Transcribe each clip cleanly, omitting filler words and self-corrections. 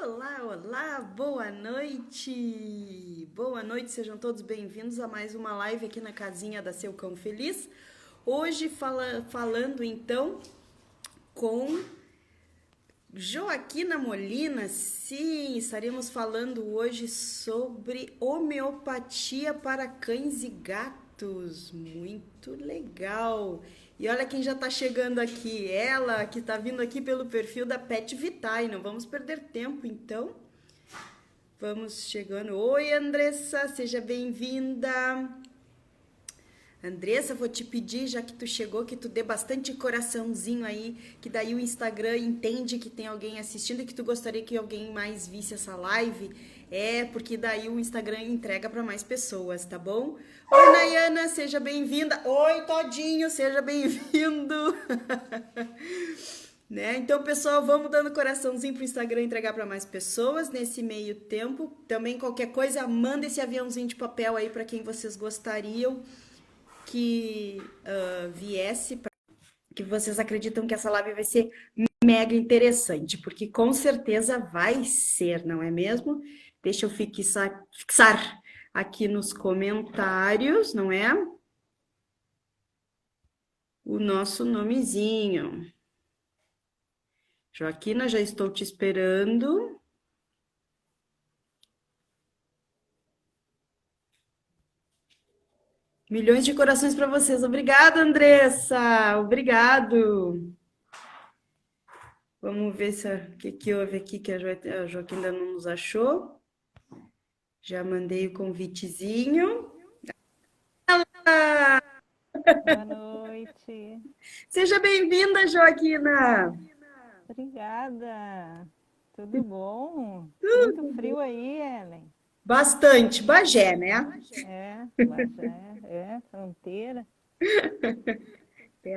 Olá, olá, boa noite! Boa noite, sejam todos bem-vindos a mais uma live aqui na casinha da Seu Cão Feliz. Hoje falando então com Joaquina Molina. Sim, estaremos falando hoje sobre homeopatia para cães e gatos. Muito legal! E olha quem já está chegando aqui, ela que está vindo aqui pelo perfil da Pet Vitae. Não vamos perder tempo, então. Vamos chegando. Oi, Andressa, seja bem-vinda. Andressa, vou te pedir, já que tu chegou, que tu dê bastante coraçãozinho aí, que daí o Instagram entende que tem alguém assistindo e que tu gostaria que alguém mais visse essa live. Porque daí o Instagram entrega para mais pessoas, tá bom? Oi, Nayana, seja bem-vinda. Oi, Todinho, seja bem-vindo. Né? Então, pessoal, vamos dando coraçãozinho pro Instagram entregar para mais pessoas nesse meio tempo. Também qualquer coisa, manda esse aviãozinho de papel aí para quem vocês gostariam que viesse, que vocês acreditam que essa live vai ser mega interessante, porque com certeza vai ser, não é mesmo? Deixa eu fixar aqui nos comentários, não é? O nosso nomezinho. Joaquina, já estou te esperando. Milhões de corações para vocês. Obrigada, Andressa. Obrigado. Vamos ver o que houve aqui que a Joaquina ainda não nos achou. Já mandei o convitezinho. Boa noite. Seja bem-vinda, Joaquina. Obrigada. Tudo bom? Muito frio aí, Ellen. Bastante. Bagé, né? Bagé, fronteira.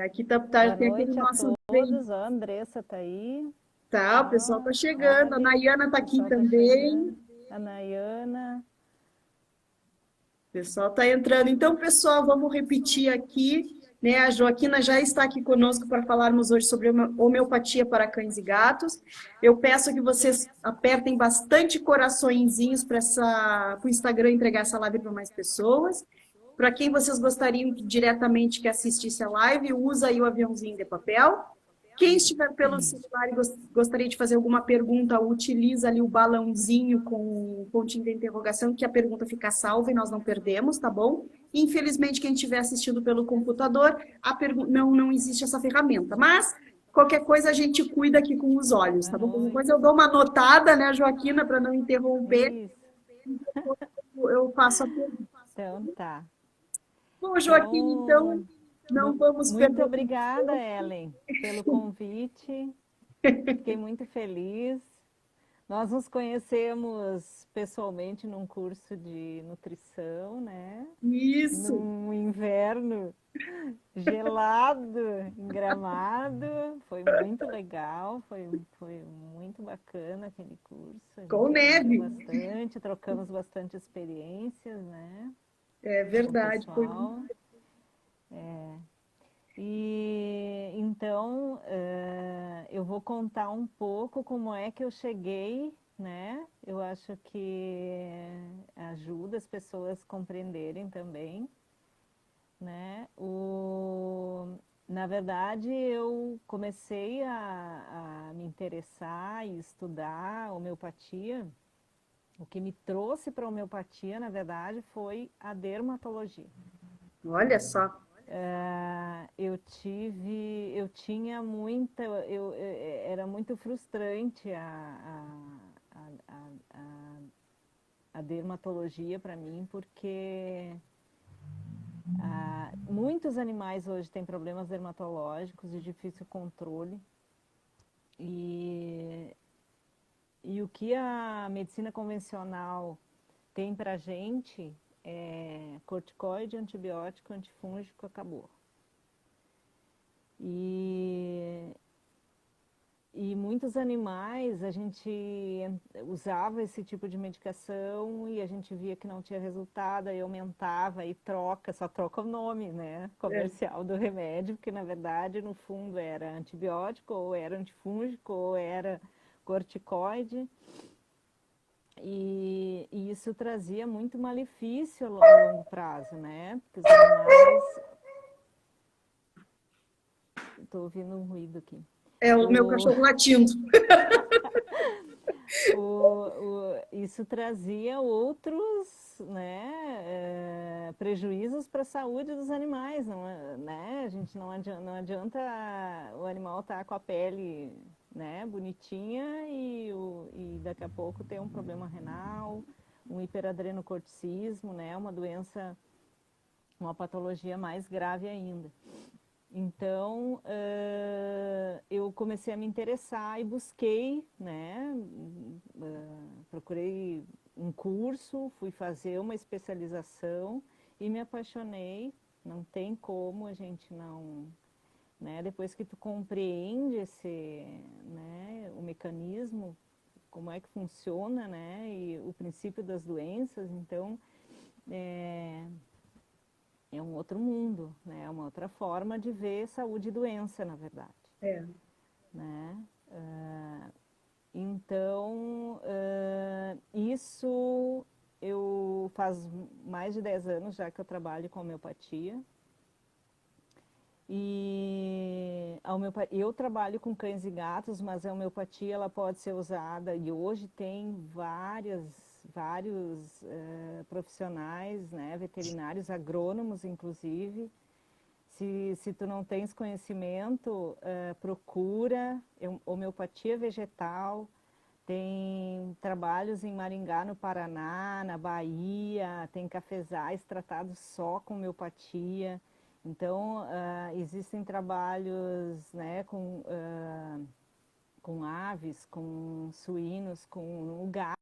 Aqui Boa tem aquele noite a nosso bem. todos. Ó, a Andressa tá aí. Tá, o pessoal tá chegando. A Ali, Nayana tá o aqui pessoal tá também. chegando. A Nayana. O pessoal está entrando. Então, pessoal, vamos repetir aqui, né? A Joaquina já está aqui conosco para falarmos hoje sobre homeopatia para cães e gatos. Eu peço que vocês apertem bastante coraçõezinhos para o Instagram entregar essa live para mais pessoas. Para quem vocês gostariam diretamente que assistisse a live, usa aí o aviãozinho de papel. Quem estiver pelo celular e gostaria de fazer alguma pergunta, utiliza ali o balãozinho com o pontinho de interrogação, que a pergunta fica salva e nós não perdemos, tá bom? Infelizmente, quem estiver assistindo pelo computador, não existe essa ferramenta. Mas, qualquer coisa, a gente cuida aqui com os olhos, Boa tá bom? Qualquer noite. coisa eu dou uma notada, né, Joaquina, para não interromper, Isso. eu faço a pergunta. Então tá. Bom, Joaquina, então, Então, não vamos muito perder muito obrigada, tempo. Ellen, pelo convite. Fiquei muito feliz. Nós nos conhecemos pessoalmente num curso de nutrição, né? Isso. Num inverno gelado, em Gramado. Foi muito legal, foi muito bacana aquele curso. A Com gente aprendeu neve. bastante, trocamos bastante experiências, né? É Com o verdade. pessoal. E então eu vou contar um pouco como é que eu cheguei, né? Eu acho que ajuda as pessoas a compreenderem também, né? Na verdade, eu comecei a me interessar e estudar homeopatia. O que me trouxe para a homeopatia, na verdade, foi a dermatologia. Olha só. Eu tinha muita, era muito frustrante a dermatologia para mim, porque muitos animais hoje têm problemas dermatológicos de difícil controle e, e o que a medicina convencional tem para a gente é corticoide, antibiótico, antifúngico, acabou. E, e muitos animais a gente usava esse tipo de medicação e a gente via que não tinha resultado, aí aumentava e troca, só troca o nome, né, comercial do remédio, porque na verdade no fundo era antibiótico, ou era antifúngico, ou era corticoide. E isso trazia muito malefício a longo prazo, né? Porque os animais... Estou ouvindo um ruído aqui. É o meu O, cachorro latindo. isso trazia outros, né, prejuízos para a saúde dos animais, não, né? A gente não adianta o animal estar com a pele, né, bonitinha e daqui a pouco ter um problema renal, um hiperadrenocorticismo, né, uma doença, uma patologia mais grave ainda. Então, eu comecei a me interessar e busquei, né, procurei um curso, fui fazer uma especialização e me apaixonei. Não tem como a gente não, né, depois que tu compreende né, o mecanismo, como é que funciona, né, e o princípio das doenças, então, é, é um outro mundo, né? É uma outra forma de ver saúde e doença, na verdade. É. Né? Então, isso eu faz mais de 10 anos já que eu trabalho com homeopatia. E eu trabalho com cães e gatos, mas a homeopatia ela pode ser usada, e hoje tem vários profissionais, né, veterinários, agrônomos inclusive. Se tu não tens conhecimento, procura homeopatia vegetal. Tem trabalhos em Maringá, no Paraná, na Bahia, tem cafezais tratados só com homeopatia. Então, existem trabalhos, né, com aves, com suínos, com o gado.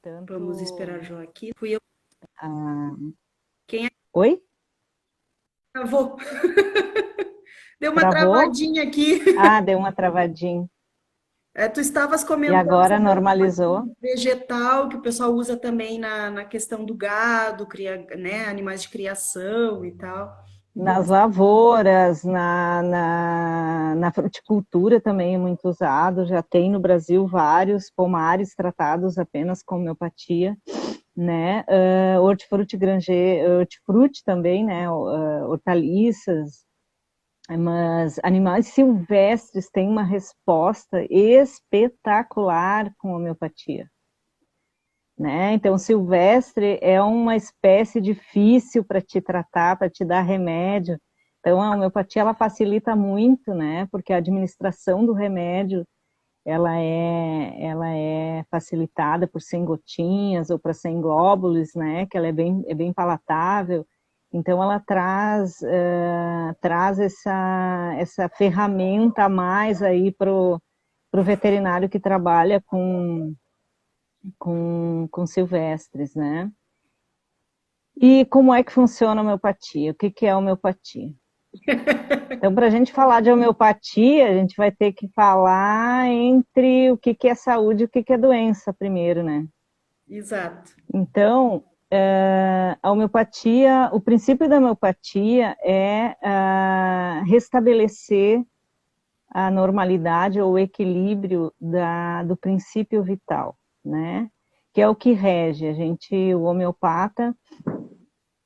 Vamos Tanto... esperar Jó aqui. Fui eu. Ah, Quem é que oi? travou? Deu uma Travou? travadinha aqui. Ah, deu uma travadinha. Tu estavas E comentando agora sobre a normalizou? homeopatia vegetal, que o pessoal usa também na questão do gado, né, animais de criação e tal. Nas lavouras, na fruticultura também é muito usado, já tem no Brasil vários pomares tratados apenas com homeopatia, né? Hortifruti também, né? Hortaliças, mas animais silvestres têm uma resposta espetacular com homeopatia. Né? Então, silvestre é uma espécie difícil para te tratar, para te dar remédio. Então, a homeopatia ela facilita muito, né? Porque a administração do remédio ela é facilitada por 100 gotinhas ou para 100 glóbulos, né? Que ela é bem palatável. Então, ela traz essa ferramenta a mais aí para o veterinário que trabalha com silvestres, né? E como é que funciona a homeopatia? O que é a homeopatia? Então, para a gente falar de homeopatia, a gente vai ter que falar entre o que é saúde e o que é doença primeiro, né? Exato. Então, a homeopatia, o princípio da homeopatia é restabelecer a normalidade ou o equilíbrio do princípio vital, né? Que é o que rege. O homeopata,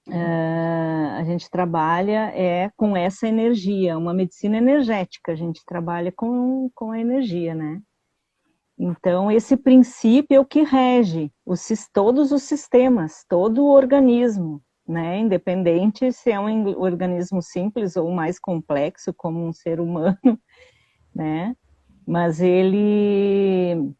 a gente trabalha com essa energia, uma medicina energética, a gente trabalha com a energia, né? Então, esse princípio é o que rege todos os sistemas, todo o organismo, né? Independente se é um organismo simples ou mais complexo, como um ser humano, né? Mas ele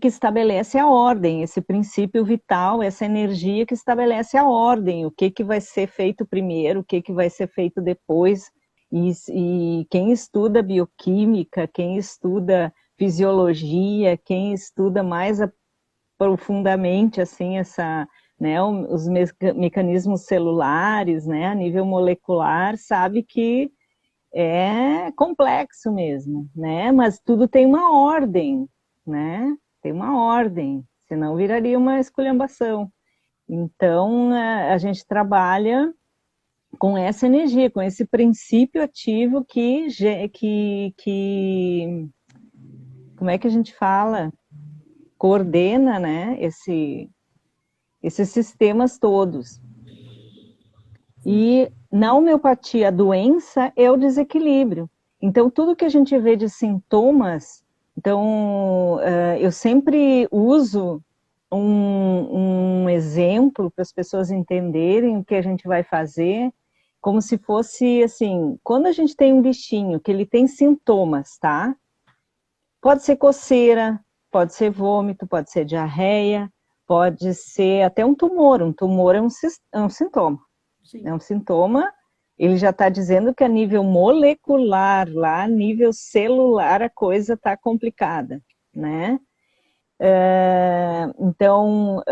que estabelece a ordem, esse princípio vital, essa energia que estabelece a ordem, o que vai ser feito primeiro, o que vai ser feito depois, e quem estuda bioquímica, quem estuda fisiologia, quem estuda mais profundamente, assim, os mecanismos celulares, né, a nível molecular, sabe que é complexo mesmo, né? Mas tudo tem uma ordem, né? Tem uma ordem, senão viraria uma esculhambação. Então, a gente trabalha com essa energia, com esse princípio ativo que como é que a gente fala? Coordena, né, esses sistemas todos. E na homeopatia, a doença é o desequilíbrio. Então, tudo que a gente vê de sintomas, então, eu sempre uso um exemplo para as pessoas entenderem o que a gente vai fazer, como se fosse assim, quando a gente tem um bichinho que ele tem sintomas, tá? Pode ser coceira, pode ser vômito, pode ser diarreia, pode ser até um tumor. Um tumor é um sintoma. Sim. É um sintoma, ele já está dizendo que a nível molecular, lá a nível celular, a coisa está complicada, né? Então,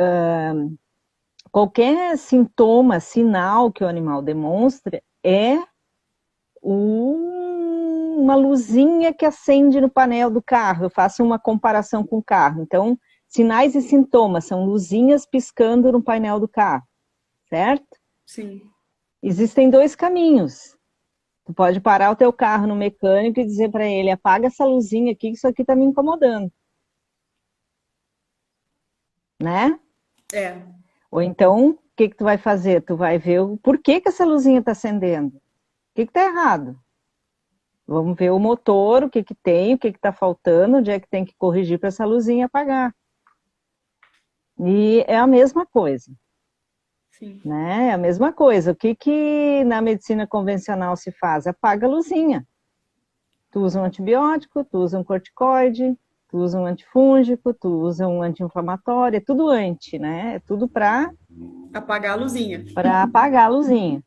qualquer sintoma, sinal que o animal demonstra é uma luzinha que acende no painel do carro. Eu faço uma comparação com o carro. Então, sinais e sintomas são luzinhas piscando no painel do carro, certo? Sim. Existem dois caminhos. Tu pode parar o teu carro no mecânico e dizer para ele, apaga essa luzinha aqui, que isso aqui está me incomodando. Né? É. Ou então, o que tu vai fazer? Tu vai ver o porquê que essa luzinha está acendendo. O que está errado? Vamos ver o motor, o que tem, o que está faltando, onde é que tem que corrigir para essa luzinha apagar. E é a mesma coisa. Sim. Né? É a mesma coisa. O que na medicina convencional se faz? Apaga a luzinha. Tu usa um antibiótico, tu usa um corticoide, tu usa um antifúngico, tu usa um anti-inflamatório, é tudo anti, né? É tudo para apagar a luzinha. Para apagar a luzinha.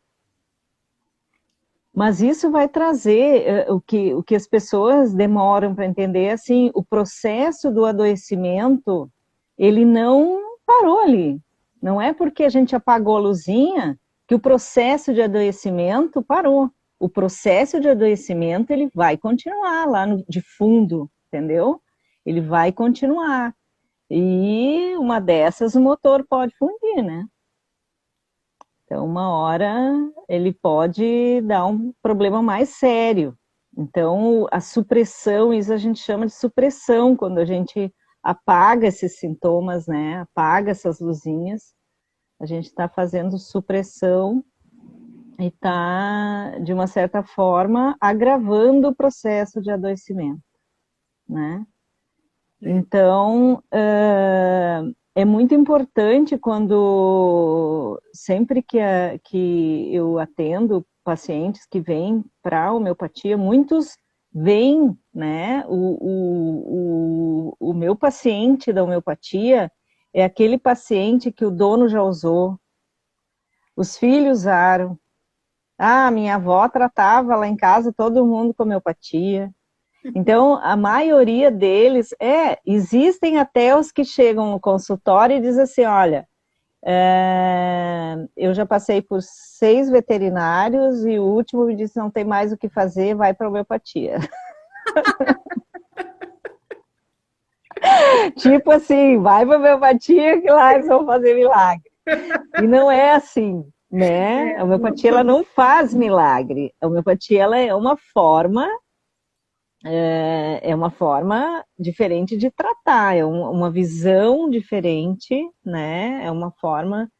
Mas isso vai trazer o que as pessoas demoram para entender, assim, o processo do adoecimento, ele não parou ali. Não é porque a gente apagou a luzinha que o processo de adoecimento parou. O processo de adoecimento, ele vai continuar lá de fundo, entendeu? Ele vai continuar. E uma dessas o motor pode fundir, né? Então, uma hora ele pode dar um problema mais sério. Então, a supressão, isso a gente chama de supressão, quando a gente apaga esses sintomas, né? Apaga essas luzinhas, a gente está fazendo supressão e está, de uma certa forma, agravando o processo de adoecimento, né? Então, é muito importante quando, sempre que eu atendo pacientes que vêm para a homeopatia, muitos vêm, né? O meu paciente da homeopatia é aquele paciente que o dono já usou, os filhos usaram. Ah, minha avó tratava lá em casa todo mundo com homeopatia. Então, a maioria deles, existem até os que chegam no consultório e dizem assim, olha, eu já passei por 6 veterinários e o último me disse não tem mais o que fazer, vai para a homeopatia. Tipo assim, vai para a homeopatia que lá eles vão fazer milagre. E não é assim, né? A homeopatia ela não faz milagre. A homeopatia ela é uma forma diferente de tratar, é uma visão diferente, né? É uma forma.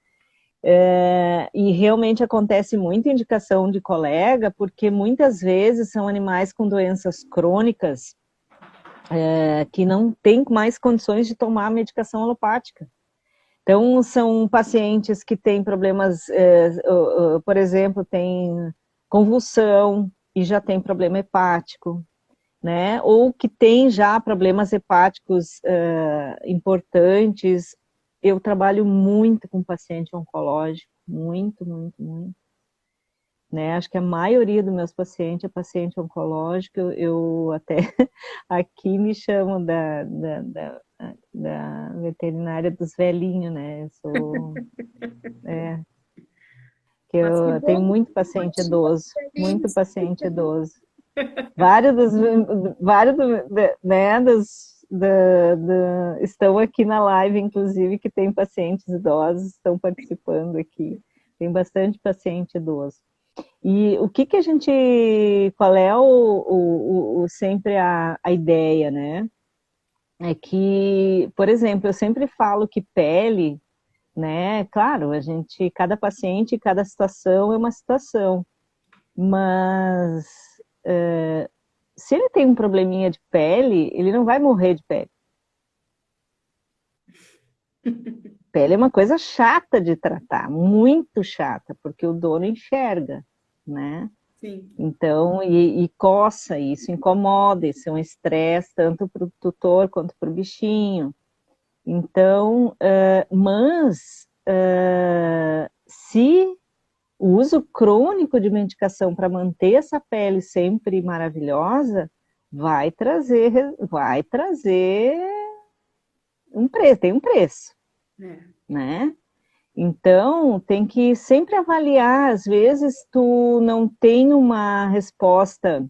E realmente acontece muita indicação de colega, porque muitas vezes são animais com doenças crônicas que não têm mais condições de tomar a medicação alopática. Então, são pacientes que têm problemas, por exemplo, tem convulsão e já tem problema hepático, né? Ou que tem já problemas hepáticos importantes. Eu trabalho muito com paciente oncológico, muito, muito, muito. Né? Acho que a maioria dos meus pacientes é paciente oncológico. Eu até aqui me chamo da veterinária dos velhinhos, né? Eu sou... que Mas que eu tenho bom, muito paciente homeopatia idoso, muito diferente. paciente idoso. Vários né, estão aqui na live, inclusive, que tem pacientes idosos, estão participando aqui. Tem bastante paciente idoso. E o que que a gente, qual é sempre a ideia, né? É que, por exemplo, eu sempre falo que pele, né? Claro, a gente, cada paciente, cada situação é uma situação, mas se ele tem um probleminha de pele, ele não vai morrer de pele. Pele é uma coisa chata de tratar, muito chata, porque o dono enxerga, né? Sim. Então, e coça, isso incomoda, isso é um estresse tanto para o tutor quanto para o bichinho. Então, se o uso crônico de medicação para manter essa pele sempre maravilhosa vai trazer um preço, tem um preço, É. né? Então, tem que sempre avaliar, às vezes tu não tem uma resposta,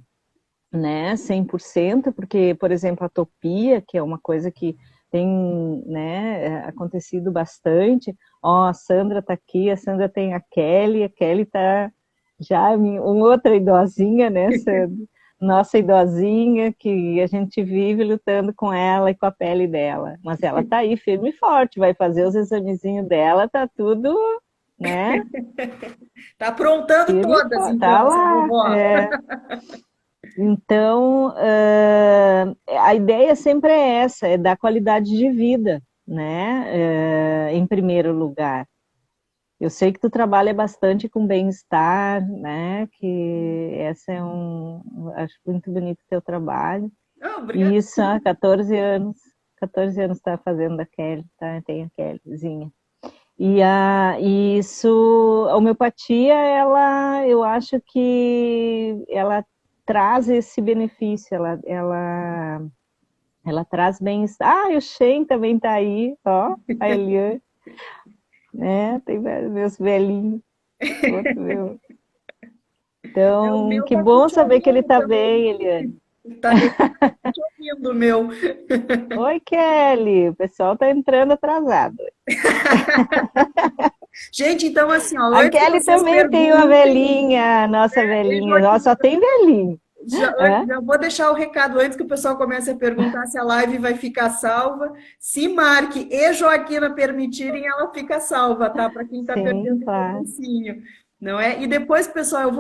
né, 100%, porque, por exemplo, a atopia, que é uma coisa que tem, né, acontecido bastante. Ó, a Sandra tá aqui, a Sandra tem a Kelly tá já uma outra idosinha, né, Sandra? Nossa idosinha, que a gente vive lutando com ela e com a pele dela. Mas ela tá aí firme e forte, vai fazer os examezinhos dela, tá tudo, né, Tá aprontando firme e todas, forte, tá então, essa lá. vovó. Então, a ideia sempre é essa, é dar qualidade de vida, né, em primeiro lugar. Eu sei que tu trabalha bastante com bem-estar, né, que essa é acho muito bonito o teu trabalho. Ah, E obrigada. isso há 14 anos está fazendo a Kelly, tá? Tem a Kellyzinha. E isso, a homeopatia, eu acho que ela traz esse benefício, ela traz bem-estar. Ah, e o Shen também tá aí, ó, a Eliane, né? Tem meus velhinhos, outro meu. É, o Então, meu que tá aqui bom te saber que ele ouvindo tá também. bem, Eliane. Ele tá aqui te ouvindo, o meu. Oi, Kelly, o pessoal tá entrando atrasado. Gente, então assim, ó, A antes que Kelly vocês também tem uma perguntem, velhinha, nossa beijo velhinha, ó, aqui. só tem velhinho. Hã? Já vou deixar o recado antes que o pessoal comece a perguntar se a live vai ficar salva. Se Marque e Joaquina permitirem, ela fica salva, tá? Para quem está Sim, perdendo o claro. comecinho, não é? E depois, pessoal,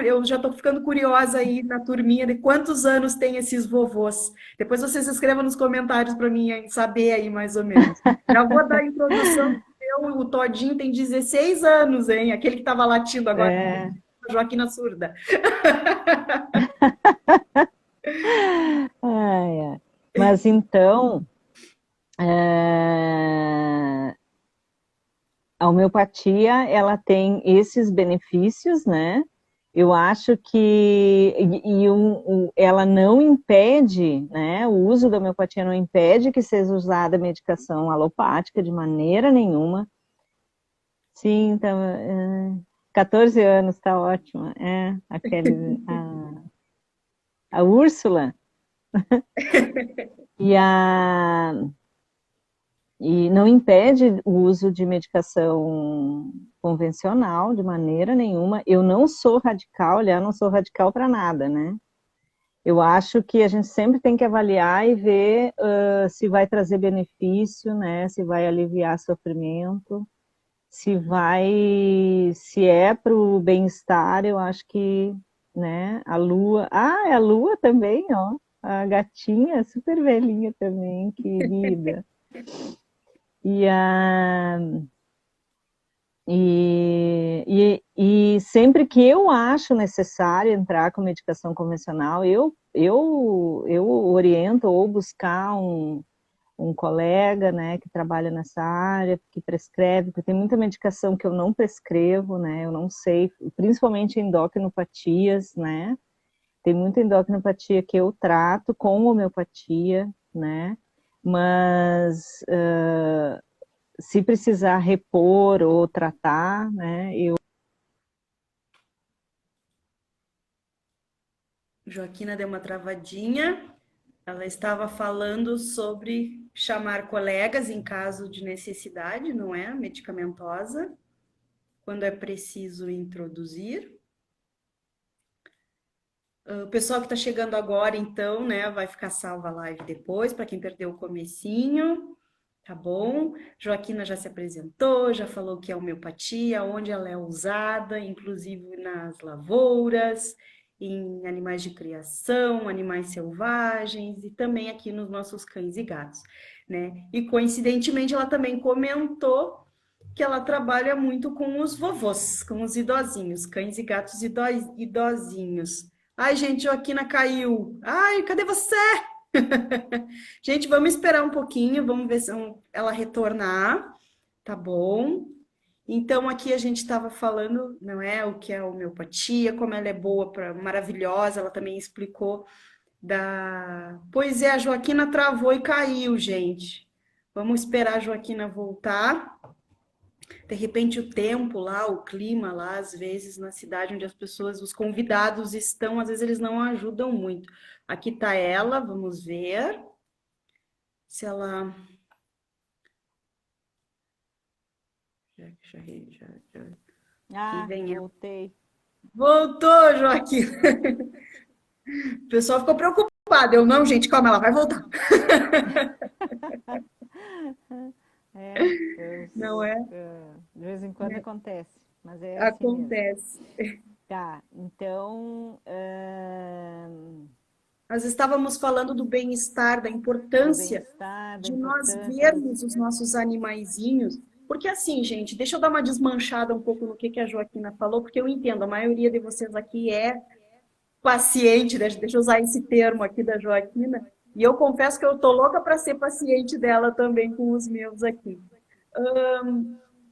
eu já estou ficando curiosa aí na turminha de quantos anos tem esses vovôs. Depois vocês escrevam nos comentários para mim saber aí mais ou menos. Já vou dar a introdução. O Todinho tem 16 anos, hein? Aquele que estava latindo agora, É, a Joaquina surda. ai, ai. Mas então, é, a homeopatia, ela tem esses benefícios, né? Eu acho que ela não impede, né? O uso da homeopatia não impede que seja usada a medicação alopática de maneira nenhuma. Sim, tá, 14 anos, tá ótimo. É, a Úrsula e a e não impede o uso de medicação convencional de maneira nenhuma. Eu não sou radical, aliás, não sou radical para nada, né? Eu acho que a gente sempre tem que avaliar e ver se vai trazer benefício, né? Se vai aliviar sofrimento, se é para o bem-estar. Eu acho que, né? A Lua, é a Lua também, ó, a gatinha, super velhinha também, querida. E a sempre que eu acho necessário entrar com medicação convencional, eu oriento ou buscar um colega, né, que trabalha nessa área, que prescreve, porque tem muita medicação que eu não prescrevo, né, eu não sei, principalmente endocrinopatias, né, tem muita endocrinopatia que eu trato com homeopatia, né, mas se precisar repor ou tratar, né, Joaquina deu uma travadinha. Ela estava falando sobre chamar colegas em caso de necessidade, não é? Medicamentosa, quando é preciso introduzir. O pessoal que está chegando agora, então, né, vai ficar salva a live depois, para quem perdeu o comecinho, tá bom? Joaquina já se apresentou, já falou que é homeopatia, onde ela é usada, inclusive nas lavouras, em animais de criação, animais selvagens e também aqui nos nossos cães e gatos, né? E coincidentemente ela também comentou que ela trabalha muito com os vovôs, com os idosinhos, cães e gatos idosinhos. Ai, gente, Joaquina caiu. Ai, cadê você? Gente, vamos esperar um pouquinho, vamos ver se ela retornar, tá bom? Então, aqui a gente estava falando, não é, o que é a homeopatia, como ela é boa, maravilhosa, ela também explicou da... Pois é, a Joaquina travou e caiu, gente. Vamos esperar a Joaquina voltar. De repente, o tempo lá, o clima lá, às vezes, na cidade onde as pessoas, os convidados estão, às vezes eles não ajudam muito. Aqui tá ela, vamos ver se ela. Já. Aqui Ah, vem ela. voltei. Voltou, Joaquim. O pessoal ficou preocupado. Eu não, gente, calma, ela vai voltar. Não é? De vez em quando acontece, mas é assim mesmo. Acontece. Tá, então, Nós estávamos falando do bem-estar, da do importância bem-estar, da de nós importância das... vermos os nossos animaizinhos, porque assim, gente, deixa eu dar uma desmanchada um pouco no que a Joaquina falou, porque eu entendo, a maioria de vocês aqui é paciente, deixa eu usar esse termo aqui da Joaquina, e eu confesso que eu tô louca para ser paciente dela também com os meus aqui.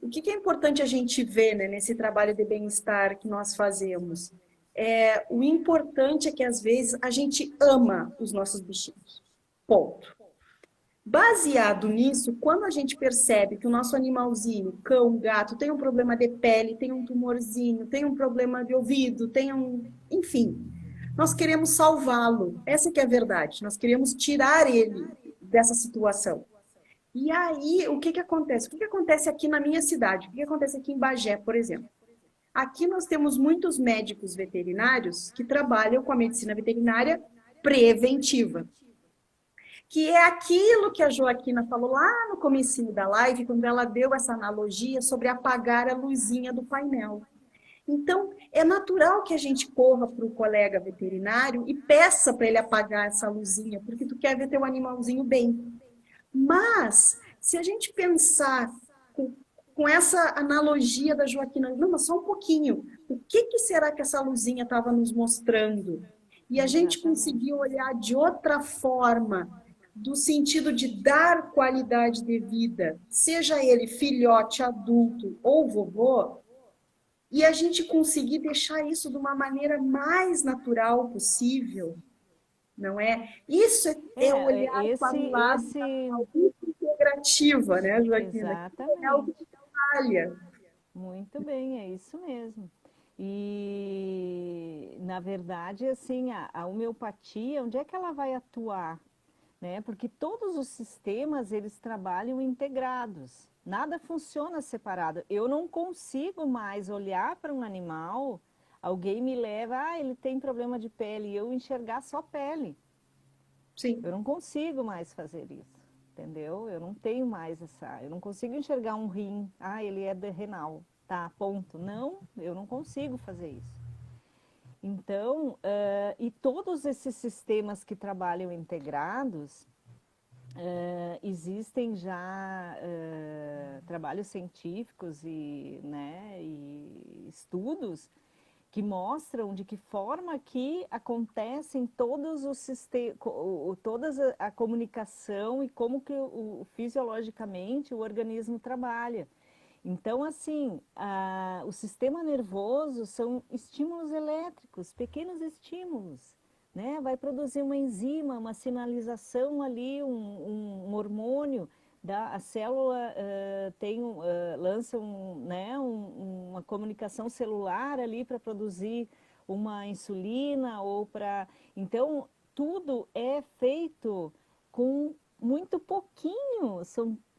O que é importante a gente ver, né, nesse trabalho de bem-estar que nós fazemos? O importante é que às vezes a gente ama os nossos bichinhos. Ponto. Baseado nisso, quando a gente percebe que o nosso animalzinho, cão, gato, tem um problema de pele, tem um tumorzinho, tem um problema de ouvido, tem um. Enfim, nós queremos salvá-lo. Essa que é a verdade. Nós queremos tirar ele dessa situação. E aí, o que acontece? O que acontece aqui na minha cidade? O que acontece aqui em Bagé, por exemplo? Aqui nós temos muitos médicos veterinários que trabalham com a medicina veterinária preventiva, que é aquilo que a Joaquina falou lá no comecinho da live, quando ela deu essa analogia sobre apagar a luzinha do painel. Então, é natural que a gente corra para o colega veterinário e peça para ele apagar essa luzinha, porque tu quer ver teu animalzinho bem. Mas, se a gente pensar com essa analogia da Joaquina, não, mas só um pouquinho, o que será que essa luzinha estava nos mostrando? E a gente Exatamente. conseguir olhar de outra forma, do sentido de dar qualidade de vida, seja ele filhote, adulto ou vovô, e a gente conseguir deixar isso de uma maneira mais natural possível, não é? Isso é olhar para o lado Esse, da saúde integrativa, né, Joaquina? Que é o que exatamente. trabalha. Muito bem, é isso mesmo. E, na verdade, assim, a homeopatia, onde é que ela vai atuar? Né? Porque todos os sistemas, eles trabalham integrados. Nada funciona separado. Eu não consigo mais olhar para um animal, alguém me leva, ele tem problema de pele, e eu enxergar só pele. Sim. Eu não consigo mais fazer isso, entendeu? Eu não tenho mais eu não consigo enxergar um rim, ele é de renal, tá, ponto. Não, eu não consigo fazer isso. Então, e todos esses sistemas que trabalham integrados, existem já trabalhos científicos né, e estudos que mostram de que forma que acontecem todos os sistemas, toda a comunicação e como que fisiologicamente o organismo trabalha. Então, assim, o sistema nervoso são estímulos elétricos, pequenos estímulos, né? Vai produzir uma enzima, uma sinalização ali, um hormônio, a célula lança né, uma comunicação celular ali para produzir uma insulina ou para... Então, tudo é feito com muito pouquinho,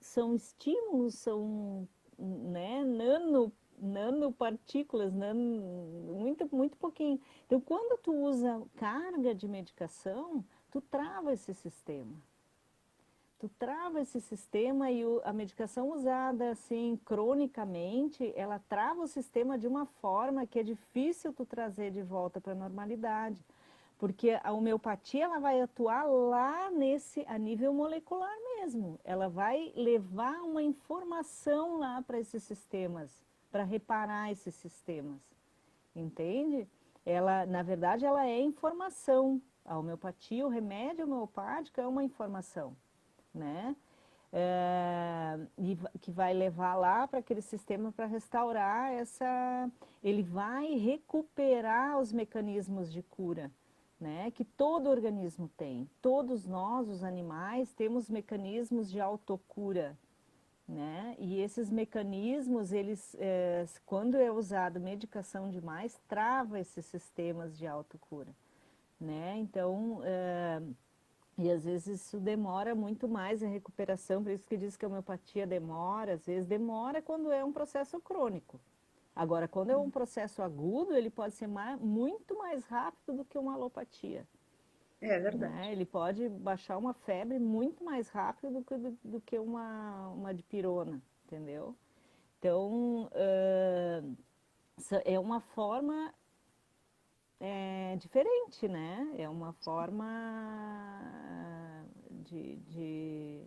são estímulos, são, né, nanopartículas, muito, muito pouquinho. Então, quando tu usa carga de medicação, tu trava esse sistema. Tu trava esse sistema e a medicação usada assim cronicamente, ela trava o sistema de uma forma que é difícil tu trazer de volta para a normalidade. Porque a homeopatia ela vai atuar lá a nível molecular mesmo. Ela vai levar uma informação lá para esses sistemas, para reparar esses sistemas. Entende? Ela, na verdade, ela é informação. A homeopatia, o remédio homeopático é uma informação, né? Que vai levar lá para aquele sistema para restaurar essa. Ele vai recuperar os mecanismos de cura, né? Que todo organismo tem. Todos nós, os animais, temos mecanismos de autocura, né? E esses mecanismos, eles, quando é usado medicação demais, trava esses sistemas de autocura, né? Então, e às vezes isso demora muito mais a recuperação, por isso que diz que a homeopatia demora, às vezes demora quando é um processo crônico. Agora, quando é um processo agudo, ele pode ser muito mais rápido do que uma alopatia. É verdade. Né? Ele pode baixar uma febre muito mais rápido do que uma dipirona, entendeu? Então, é uma forma diferente, né? É uma forma de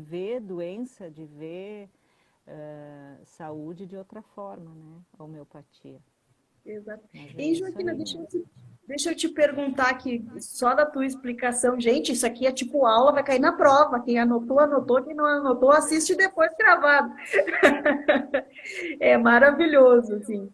ver doença, de ver saúde de outra forma, né? A homeopatia. Exato. Mas é E, isso Joaquina, aí mesmo. deixa eu te perguntar aqui, só da tua explicação. Gente, isso aqui é tipo aula, vai cair na prova. Quem anotou, anotou. Quem não anotou, assiste depois gravado. É maravilhoso, assim.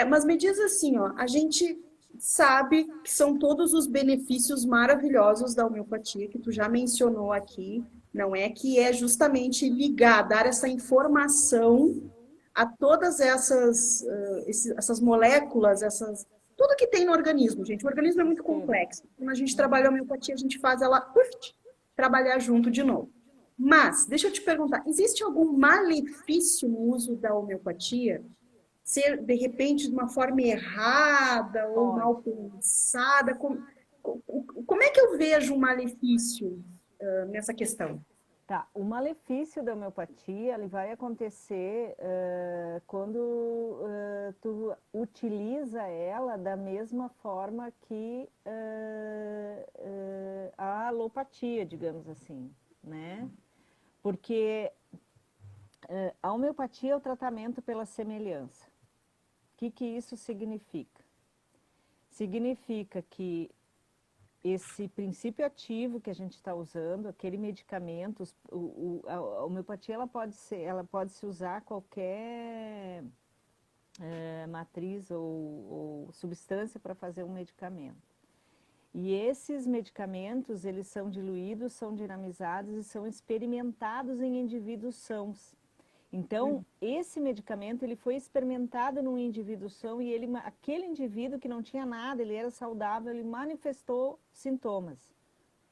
Mas me diz assim, ó, a gente sabe que são todos os benefícios maravilhosos da homeopatia que tu já mencionou aqui, não é? Que é justamente ligar, dar essa informação a todas essas moléculas, tudo que tem no organismo, gente. O organismo é muito Sistema. complexo. Quando a gente trabalha a homeopatia, a gente faz ela trabalhar junto de novo. Mas, deixa eu te perguntar, existe algum malefício no uso da homeopatia? Ser, de repente, de uma forma errada ou Pode. mal pensada? Como é que eu vejo um malefício nessa questão? Tá, o malefício da homeopatia ele vai acontecer quando tu utiliza ela da mesma forma que a alopatia, digamos assim, né? Porque a homeopatia é o tratamento pela semelhança. O que isso significa? Significa que esse princípio ativo que a gente está usando, aquele medicamento, a homeopatia ela pode se usar qualquer matriz ou substância para fazer um medicamento. E esses medicamentos, eles são diluídos, são dinamizados e são experimentados em indivíduos sãos. Então, esse medicamento ele foi experimentado num indivíduo são e aquele indivíduo que não tinha nada, ele era saudável, ele manifestou sintomas.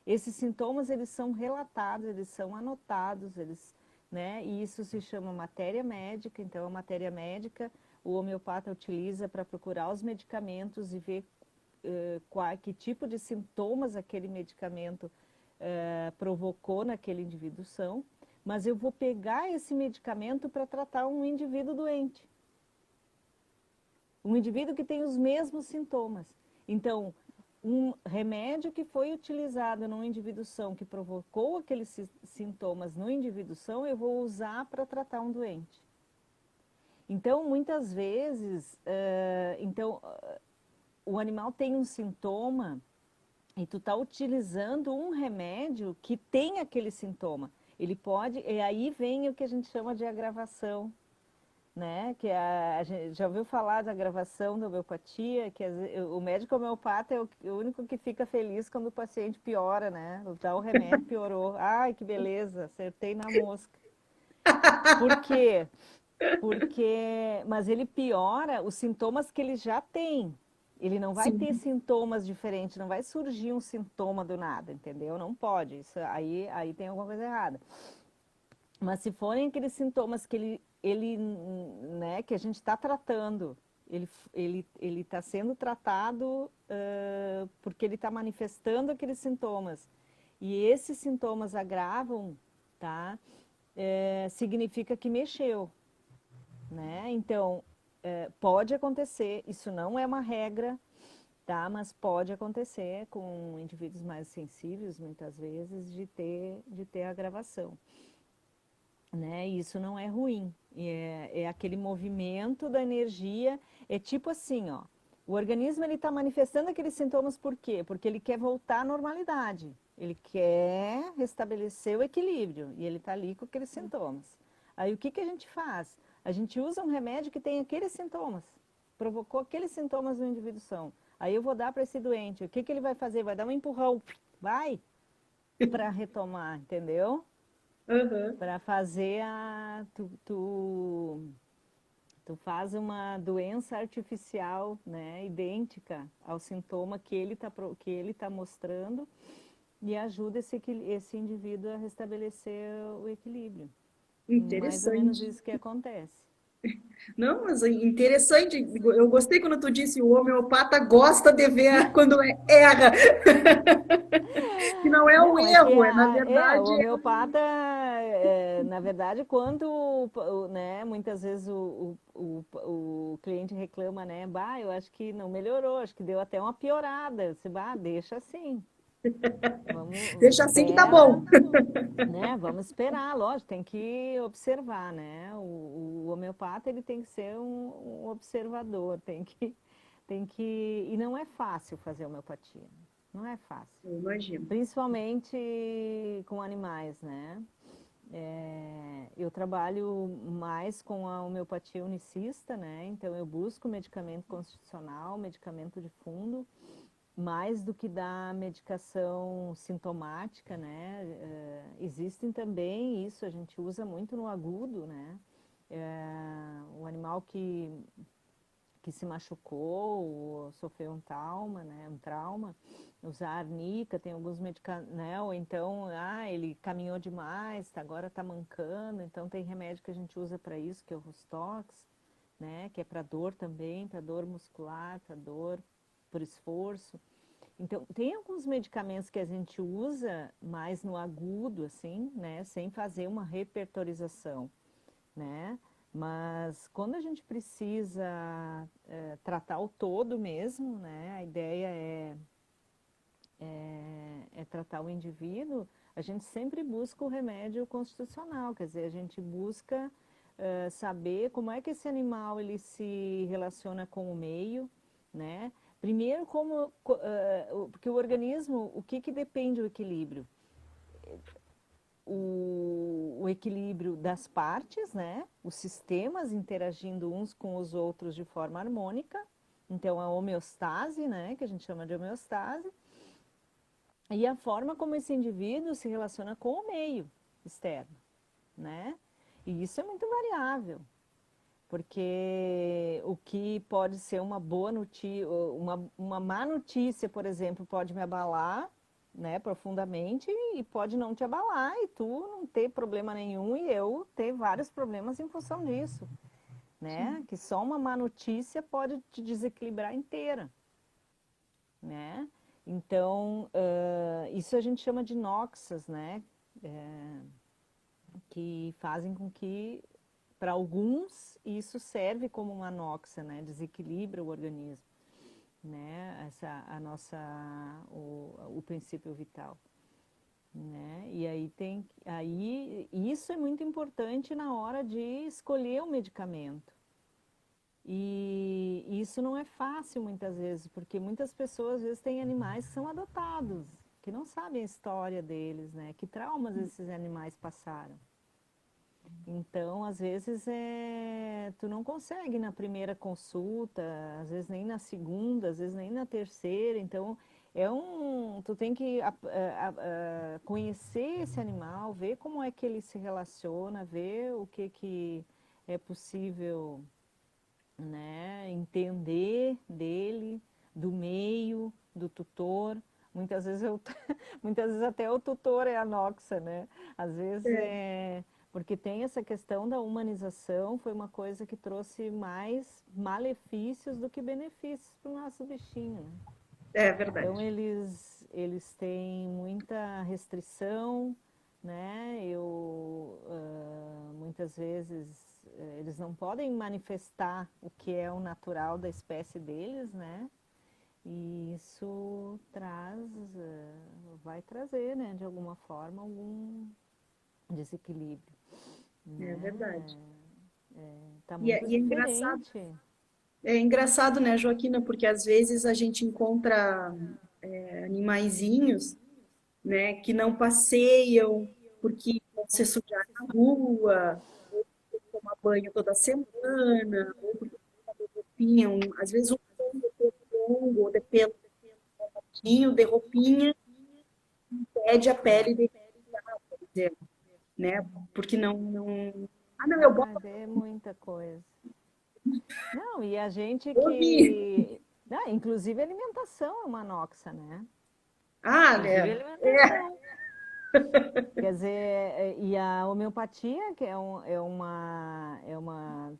Esses sintomas eles são relatados, eles são anotados, né? E isso se chama matéria médica. Então, a matéria médica o homeopata utiliza para procurar os medicamentos e ver que tipo de sintomas aquele medicamento provocou naquele indivíduo são. Mas eu vou pegar esse medicamento para tratar um indivíduo doente. Um indivíduo que tem os mesmos sintomas. Então, um remédio que foi utilizado num indivíduo são, que provocou aqueles sintomas no indivíduo são, eu vou usar para tratar um doente. Então, muitas vezes, o animal tem um sintoma e tu está utilizando um remédio que tem aquele sintoma. Ele pode, e aí vem o que a gente chama de agravação, né? Que a gente já ouviu falar da agravação da homeopatia, que o médico homeopata é o único que fica feliz quando o paciente piora, né? Dá o remédio, piorou. Ai, que beleza, acertei na mosca. Por quê? Mas ele piora os sintomas que ele já tem. Ele não vai ter Sim. sintomas diferentes, não vai surgir um sintoma do nada, entendeu? Não pode. Isso aí tem alguma coisa errada. Mas se forem aqueles sintomas que ele ele, né, que a gente está tratando, ele está sendo tratado porque ele está manifestando aqueles sintomas. E esses sintomas agravam, tá? Significa que mexeu, né? Então, pode acontecer, isso não é uma regra, tá? Mas pode acontecer com indivíduos mais sensíveis, muitas vezes, de ter agravação, né? E isso não é ruim, é aquele movimento da energia, é tipo assim, ó, o organismo ele está manifestando aqueles sintomas por quê? Porque ele quer voltar à normalidade, ele quer restabelecer o equilíbrio e ele está ali com aqueles sintomas. Aí o que que a gente faz? A gente usa um remédio que tem aqueles sintomas, provocou aqueles sintomas no indivíduo são. Aí eu vou dar para esse doente, o que que ele vai fazer? Vai dar um empurrão, vai, para retomar, entendeu? Aham. Para fazer tu faz uma doença artificial, né, idêntica ao sintoma que ele tá mostrando e ajuda esse indivíduo a restabelecer o equilíbrio. Mais ou menos Interessante. isso que acontece. Não, mas é interessante. Eu gostei quando tu disse o homeopata gosta de ver quando erra. Que não é o Não, é que erro, é na o verdade. homeopata, na verdade, quando, né, muitas vezes o cliente reclama, né, bah, eu acho que não melhorou, acho que deu até uma piorada. Você, bah, deixa assim, vamos, Deixa assim que tá espera, bom. né, vamos esperar, lógico, tem que observar, né, o homeopata, ele tem que ser um observador, e não é fácil fazer homeopatia, não é fácil. Eu imagino. Principalmente com animais, né? Eu trabalho mais com a homeopatia unicista, né? Então eu busco medicamento constitucional, medicamento de fundo, mais do que da medicação sintomática, né? Existem também isso, a gente usa muito no agudo, né? O animal que se machucou ou sofreu um trauma, né, usar arnica, tem alguns medicamentos, né, ou então, ele caminhou demais, agora está mancando, então tem remédio que a gente usa para isso, que é o Rustox, né, que é para dor também, para dor muscular, para dor por esforço. Então, tem alguns medicamentos que a gente usa mais no agudo, assim, né, sem fazer uma repertorização, né? Mas quando a gente precisa tratar o todo mesmo, né? A ideia é tratar o indivíduo, a gente sempre busca o remédio constitucional, quer dizer, a gente busca saber como é que esse animal ele se relaciona com o meio, né? Primeiro, porque o organismo, o que que depende do equilíbrio? O equilíbrio das partes, né? Os sistemas interagindo uns com os outros de forma harmônica. Então, a homeostase, né? Que a gente chama de homeostase. E a forma como esse indivíduo se relaciona com o meio externo, né? E isso é muito variável, porque o que pode ser uma boa notícia, uma má notícia, por exemplo, pode me abalar, né, profundamente e pode não te abalar e tu não ter problema nenhum e eu ter vários problemas em função disso, né? Que só uma má notícia pode te desequilibrar inteira, né? Então, isso a gente chama de noxas, né? Que fazem com que, para alguns, isso serve como uma noxa, né? Desequilibra o organismo, né? O princípio vital, né? E aí isso é muito importante na hora de escolher o medicamento. E isso não é fácil muitas vezes, porque muitas pessoas às vezes têm animais que são adotados, que não sabem a história deles, né? Que traumas esses animais passaram. Então, às vezes, tu não consegue na primeira consulta, às vezes nem na segunda, às vezes nem na terceira. Então, tu tem que conhecer esse animal, ver como é que ele se relaciona, ver o que é possível, né, entender dele, do meio, do tutor. Muitas vezes muitas vezes até o tutor é a noxa, né? Às vezes É. Porque tem essa questão da humanização, foi uma coisa que trouxe mais malefícios do que benefícios para o nosso bichinho, né? É Então verdade. eles têm muita restrição, né? Muitas vezes eles não podem manifestar o que é o natural da espécie deles, né? E isso vai trazer, né, de alguma forma, algum desequilíbrio, É verdade. né? Tá E muito é engraçado. diferente. É engraçado, né, Joaquina? Porque às vezes a gente encontra animaizinhos, né, que não passeiam porque vão se sujar na rua, tomar banho toda semana, ou porque roupinha, às vezes um pão de pelo longo, ou de pelo curtinho, de roupinha, pede a É. pele de por exemplo, né? Porque não... Ah, não, eu Ah, boto é muita coisa. Não, e a gente fome. que. Ah, inclusive a alimentação é uma noxa, né? Ah, Inclusive a né? É, alimentação. Quer dizer, e a homeopatia, que é uma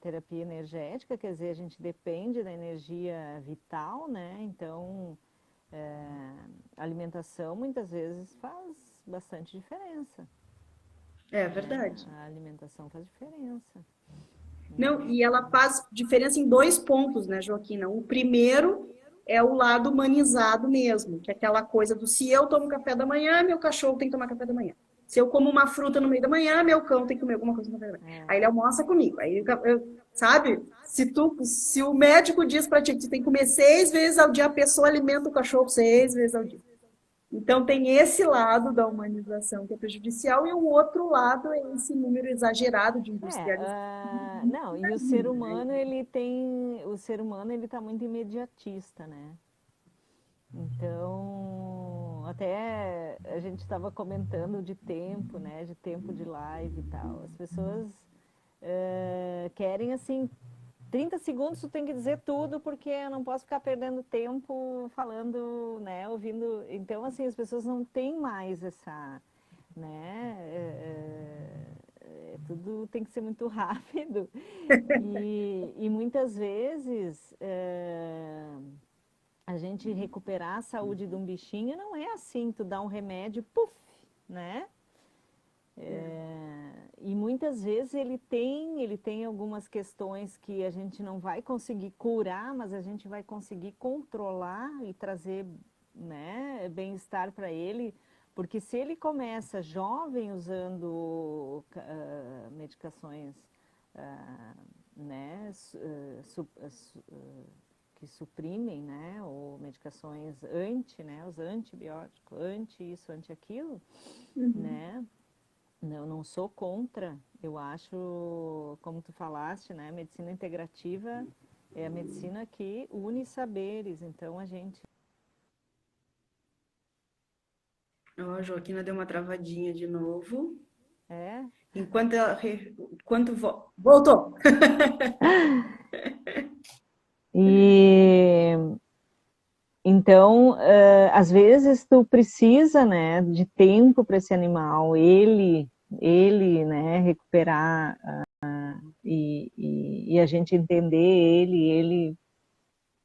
terapia energética, quer dizer, a gente depende da energia vital, né? Então, é, a alimentação muitas vezes faz bastante diferença, é né? verdade. A alimentação faz diferença, Não, né? e ela faz diferença em dois pontos, né, Joaquina? O primeiro é o lado humanizado mesmo, que é aquela coisa do se eu tomo café da manhã, meu cachorro tem que tomar café da manhã. Se eu como uma fruta no meio da manhã, meu cão tem que comer alguma coisa no café da manhã. Aí É, ele almoça comigo. Aí, sabe? Se o médico diz para ti que tu tem que comer 6 vezes ao dia, a pessoa alimenta o cachorro 6 vezes ao dia. Então, tem esse lado da humanização que é prejudicial, e o outro lado é esse número exagerado de industrialização. não, e o ser humano ele está muito imediatista, né? Então, até a gente estava comentando de tempo, né? De tempo de live e tal. As pessoas querem assim 30 segundos tu tem que dizer tudo, porque eu não posso ficar perdendo tempo falando, né, ouvindo. Então, assim, as pessoas não têm mais essa, né, tudo tem que ser muito rápido. E muitas vezes a gente recuperar a saúde de um bichinho não é assim, tu dá um remédio, puf, né? E muitas vezes ele tem algumas questões que a gente não vai conseguir curar, mas a gente vai conseguir controlar e trazer, né, bem-estar para ele, porque se ele começa jovem usando medicações, né, que suprimem, né, ou medicações né, os antibióticos, anti isso, anti aquilo, né, eu não sou contra, eu acho, como tu falaste, né, medicina integrativa é a medicina que une saberes, então a gente... Ó, a Joaquina deu uma travadinha de novo. É, Voltou. e então, às vezes tu precisa, né, de tempo para esse animal, né, recuperar e a gente entender ele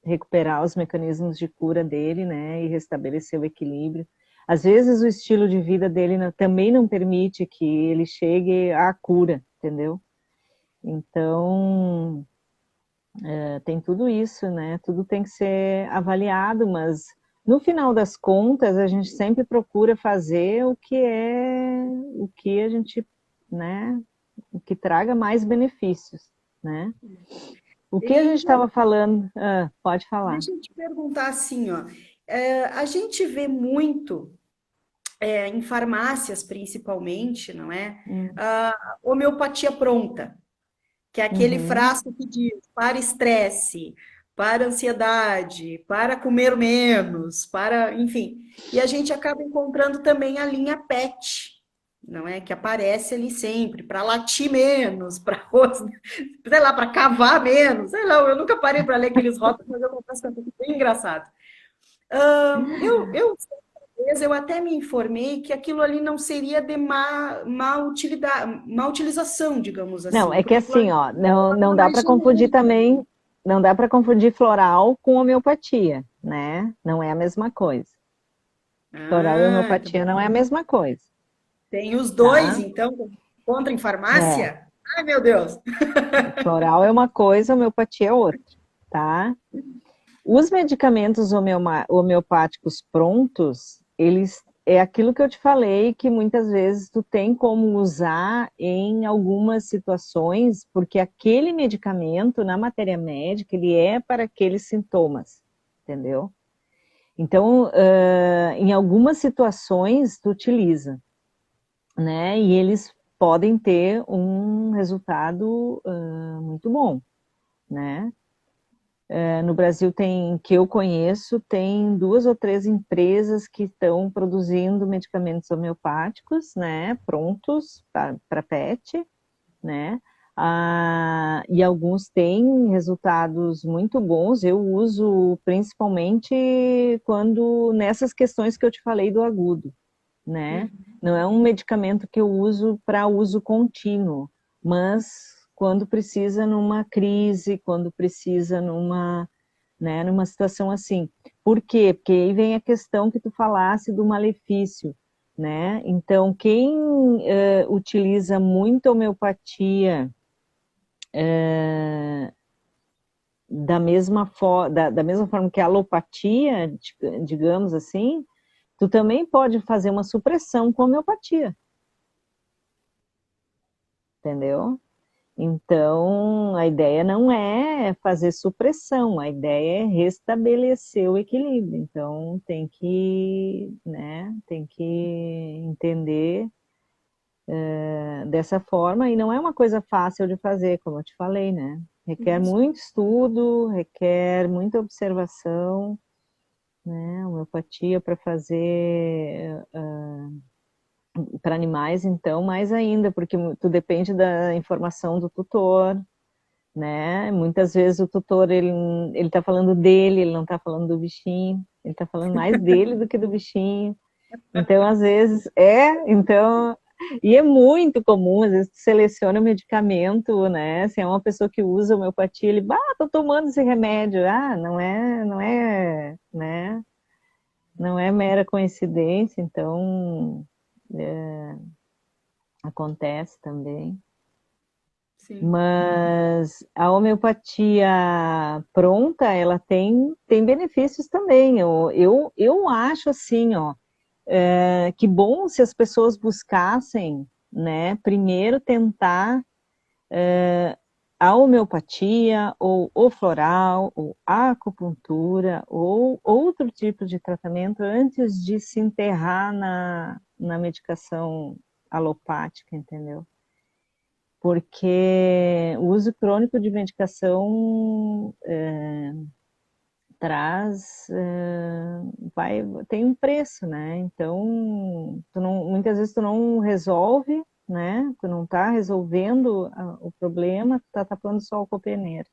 recuperar os mecanismos de cura dele, né, e restabelecer o equilíbrio. Às vezes o estilo de vida dele também não permite que ele chegue à cura, entendeu? Então, tem tudo isso, né? Tudo tem que ser avaliado, mas no final das contas a gente sempre procura fazer o que a gente, né? O que traga mais benefícios, né? O que a gente E, estava falando? Pode falar. deixa eu te perguntar assim, ó. A gente vê muito em farmácias, principalmente, não é? Hum, A homeopatia pronta, que é aquele Uhum. frasco que diz para estresse, para ansiedade, para comer menos, para, enfim. E a gente acaba encontrando também a linha PET, não é? Que aparece ali sempre, para latir menos, para, sei lá, para cavar menos, sei lá, eu nunca parei para ler aqueles rótulos, mas eu confesso que é bem engraçado. Eu vez eu até me informei que aquilo ali não seria de má utilidade, má utilização, digamos Não, assim, é que porque assim, ó, não torna dá mais para confundir genérico. também, não dá para confundir floral com homeopatia, né? Não é a mesma coisa. Floral e Ah, então homeopatia não é a mesma coisa, tem os dois, tá? então, encontra em É, farmácia? Ai, meu Deus! floral é uma coisa, homeopatia é outra, tá? Os medicamentos homeopáticos prontos, eles é aquilo que eu te falei, que muitas vezes tu tem como usar em algumas situações, porque aquele medicamento na matéria médica, ele é para aqueles sintomas, entendeu? Então, em algumas situações, tu utiliza, né? E eles podem ter um resultado muito bom, né? No Brasil tem, que eu conheço, tem 2 ou 3 empresas que estão produzindo medicamentos homeopáticos, né, prontos para PET, né, e alguns têm resultados muito bons. Eu uso principalmente quando, nessas questões que eu te falei do agudo, né, não é um medicamento que eu uso para uso contínuo, mas quando precisa numa crise, quando precisa numa, né, numa situação assim. Por quê? Porque aí vem a questão que tu falasse do malefício, né? Então, quem utiliza muito homeopatia da mesma forma que a alopatia, digamos assim, tu também pode fazer uma supressão com homeopatia, entendeu? Então, a ideia não é fazer supressão, a ideia é restabelecer o equilíbrio. Então, tem que, né, tem que entender dessa forma, e não é uma coisa fácil de fazer, como eu te falei, né? Requer muito estudo, requer muita observação, né? Homeopatia para fazer para animais, então, mais ainda, porque tu depende da informação do tutor, né? Muitas vezes o tutor ele tá falando dele, ele não tá falando do bichinho, ele tá falando mais dele do que do bichinho. Então, às vezes, então, e é muito comum, às vezes tu seleciona o medicamento, né? Se é uma pessoa que usa homeopatia, ele, tô tomando esse remédio. Né? Não é mera coincidência, então acontece também. Sim. Mas a homeopatia pronta, ela tem benefícios também. Eu acho assim, ó, que bom se as pessoas buscassem, né, primeiro tentar a homeopatia, ou o floral, ou a acupuntura, ou outro tipo de tratamento antes de se enterrar na medicação alopática, entendeu? Porque o uso crônico de medicação traz, tem um preço, né? Então, muitas vezes tu não resolve, né? Tu não tá resolvendo o problema, tu tá tapando só o peneira.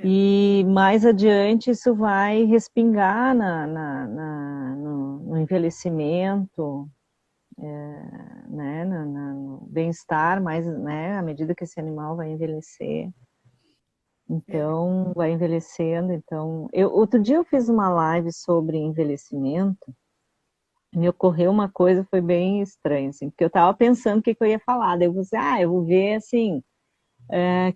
E mais adiante isso vai respingar no envelhecimento, né? No bem-estar, mais, né? À medida que esse animal vai envelhecer. Então, vai envelhecendo. Então, outro dia eu fiz uma live sobre envelhecimento, me ocorreu uma coisa, foi bem estranha, assim, porque eu estava pensando o que eu ia falar. Daí eu pensei, eu vou ver, assim,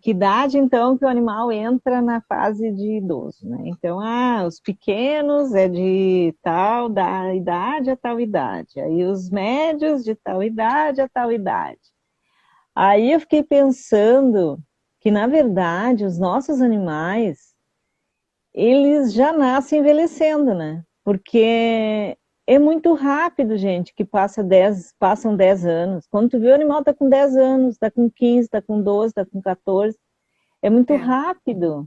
que idade, então, que o animal entra na fase de idoso, né? Então, os pequenos é de tal da idade a tal idade, aí os médios de tal idade a tal idade. Aí eu fiquei pensando que, na verdade, os nossos animais, eles já nascem envelhecendo, né? Porque é muito rápido, gente, que passam 10 anos. Quando tu vê o animal tá com 10 anos, tá com 15, tá com 12, tá com 14, é muito rápido,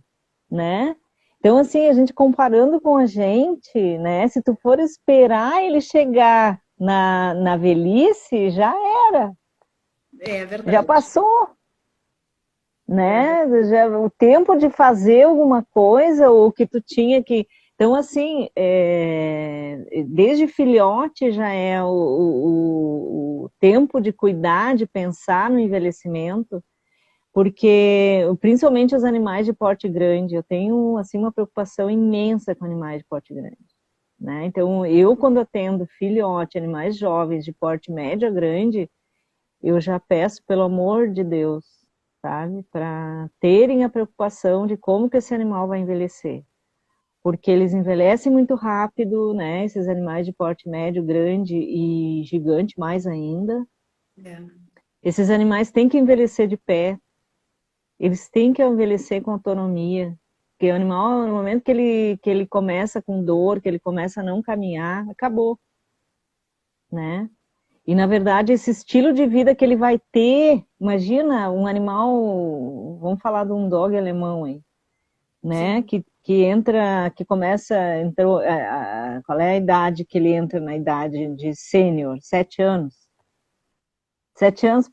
né? Então, assim, a gente comparando com a gente, né? Se tu for esperar ele chegar na velhice, já era, É já verdade. passou. É Né? verdade. O tempo de fazer alguma coisa, ou que tu tinha que. Então, assim, desde filhote já é o tempo de cuidar, de pensar no envelhecimento, porque principalmente os animais de porte grande, eu tenho assim uma preocupação imensa com animais de porte grande, né? Então, eu quando atendo filhote, animais jovens de porte médio a grande, eu já peço, pelo amor de Deus, sabe, para terem a preocupação de como que esse animal vai envelhecer. Porque eles envelhecem muito rápido, né? Esses animais de porte médio, grande e gigante mais ainda. É. Esses animais têm que envelhecer de pé, eles têm que envelhecer com autonomia. Porque o animal, no momento que ele começa com dor, que ele começa a não caminhar, acabou, né? E, na verdade, esse estilo de vida que ele vai ter, imagina um animal, vamos falar de um dog alemão aí, né? Sim. Que entra, que começa, entrou, qual é a idade que ele entra na idade de sênior? 7 anos. 7 anos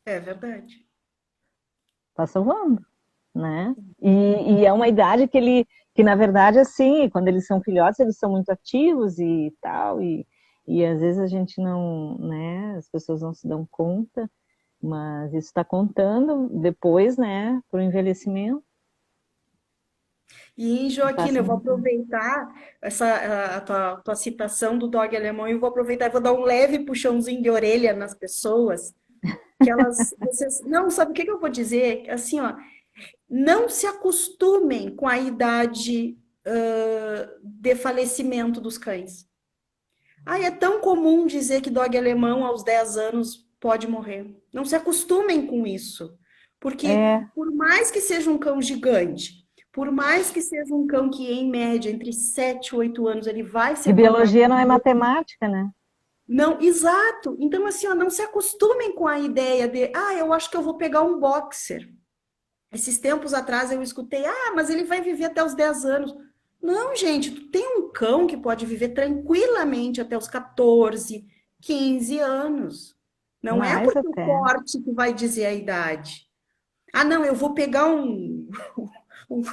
É verdade. passa voando, né? E é uma idade que na verdade, assim, quando eles são filhotes, eles são muito ativos e tal, e às vezes a gente não, né, as pessoas não se dão conta, mas isso está contando depois, né, para o envelhecimento. E, Joaquina, Passa eu vou muito. aproveitar a tua citação do dog alemão e vou aproveitar e vou dar um leve puxãozinho de orelha nas pessoas, que não, sabe o que que eu vou dizer? Assim, ó, não se acostumem com a idade, de falecimento dos cães. É tão comum dizer que dog alemão aos 10 anos pode morrer. Não se acostumem com isso. Porque É, por mais que seja um cão gigante, por mais que seja um cão que, em média, entre 7 e 8 anos, ele vai se que aguentar. biologia não é matemática, né? Não, exato. Então, assim, ó, não se acostumem com a ideia de, eu acho que eu vou pegar um boxer. Esses tempos atrás eu escutei, mas ele vai viver até os 10 anos. Não, gente, tu tem um cão que pode viver tranquilamente até os 14, 15 anos. Não é Mais porque o até. porte que vai dizer a idade. Não, eu vou pegar um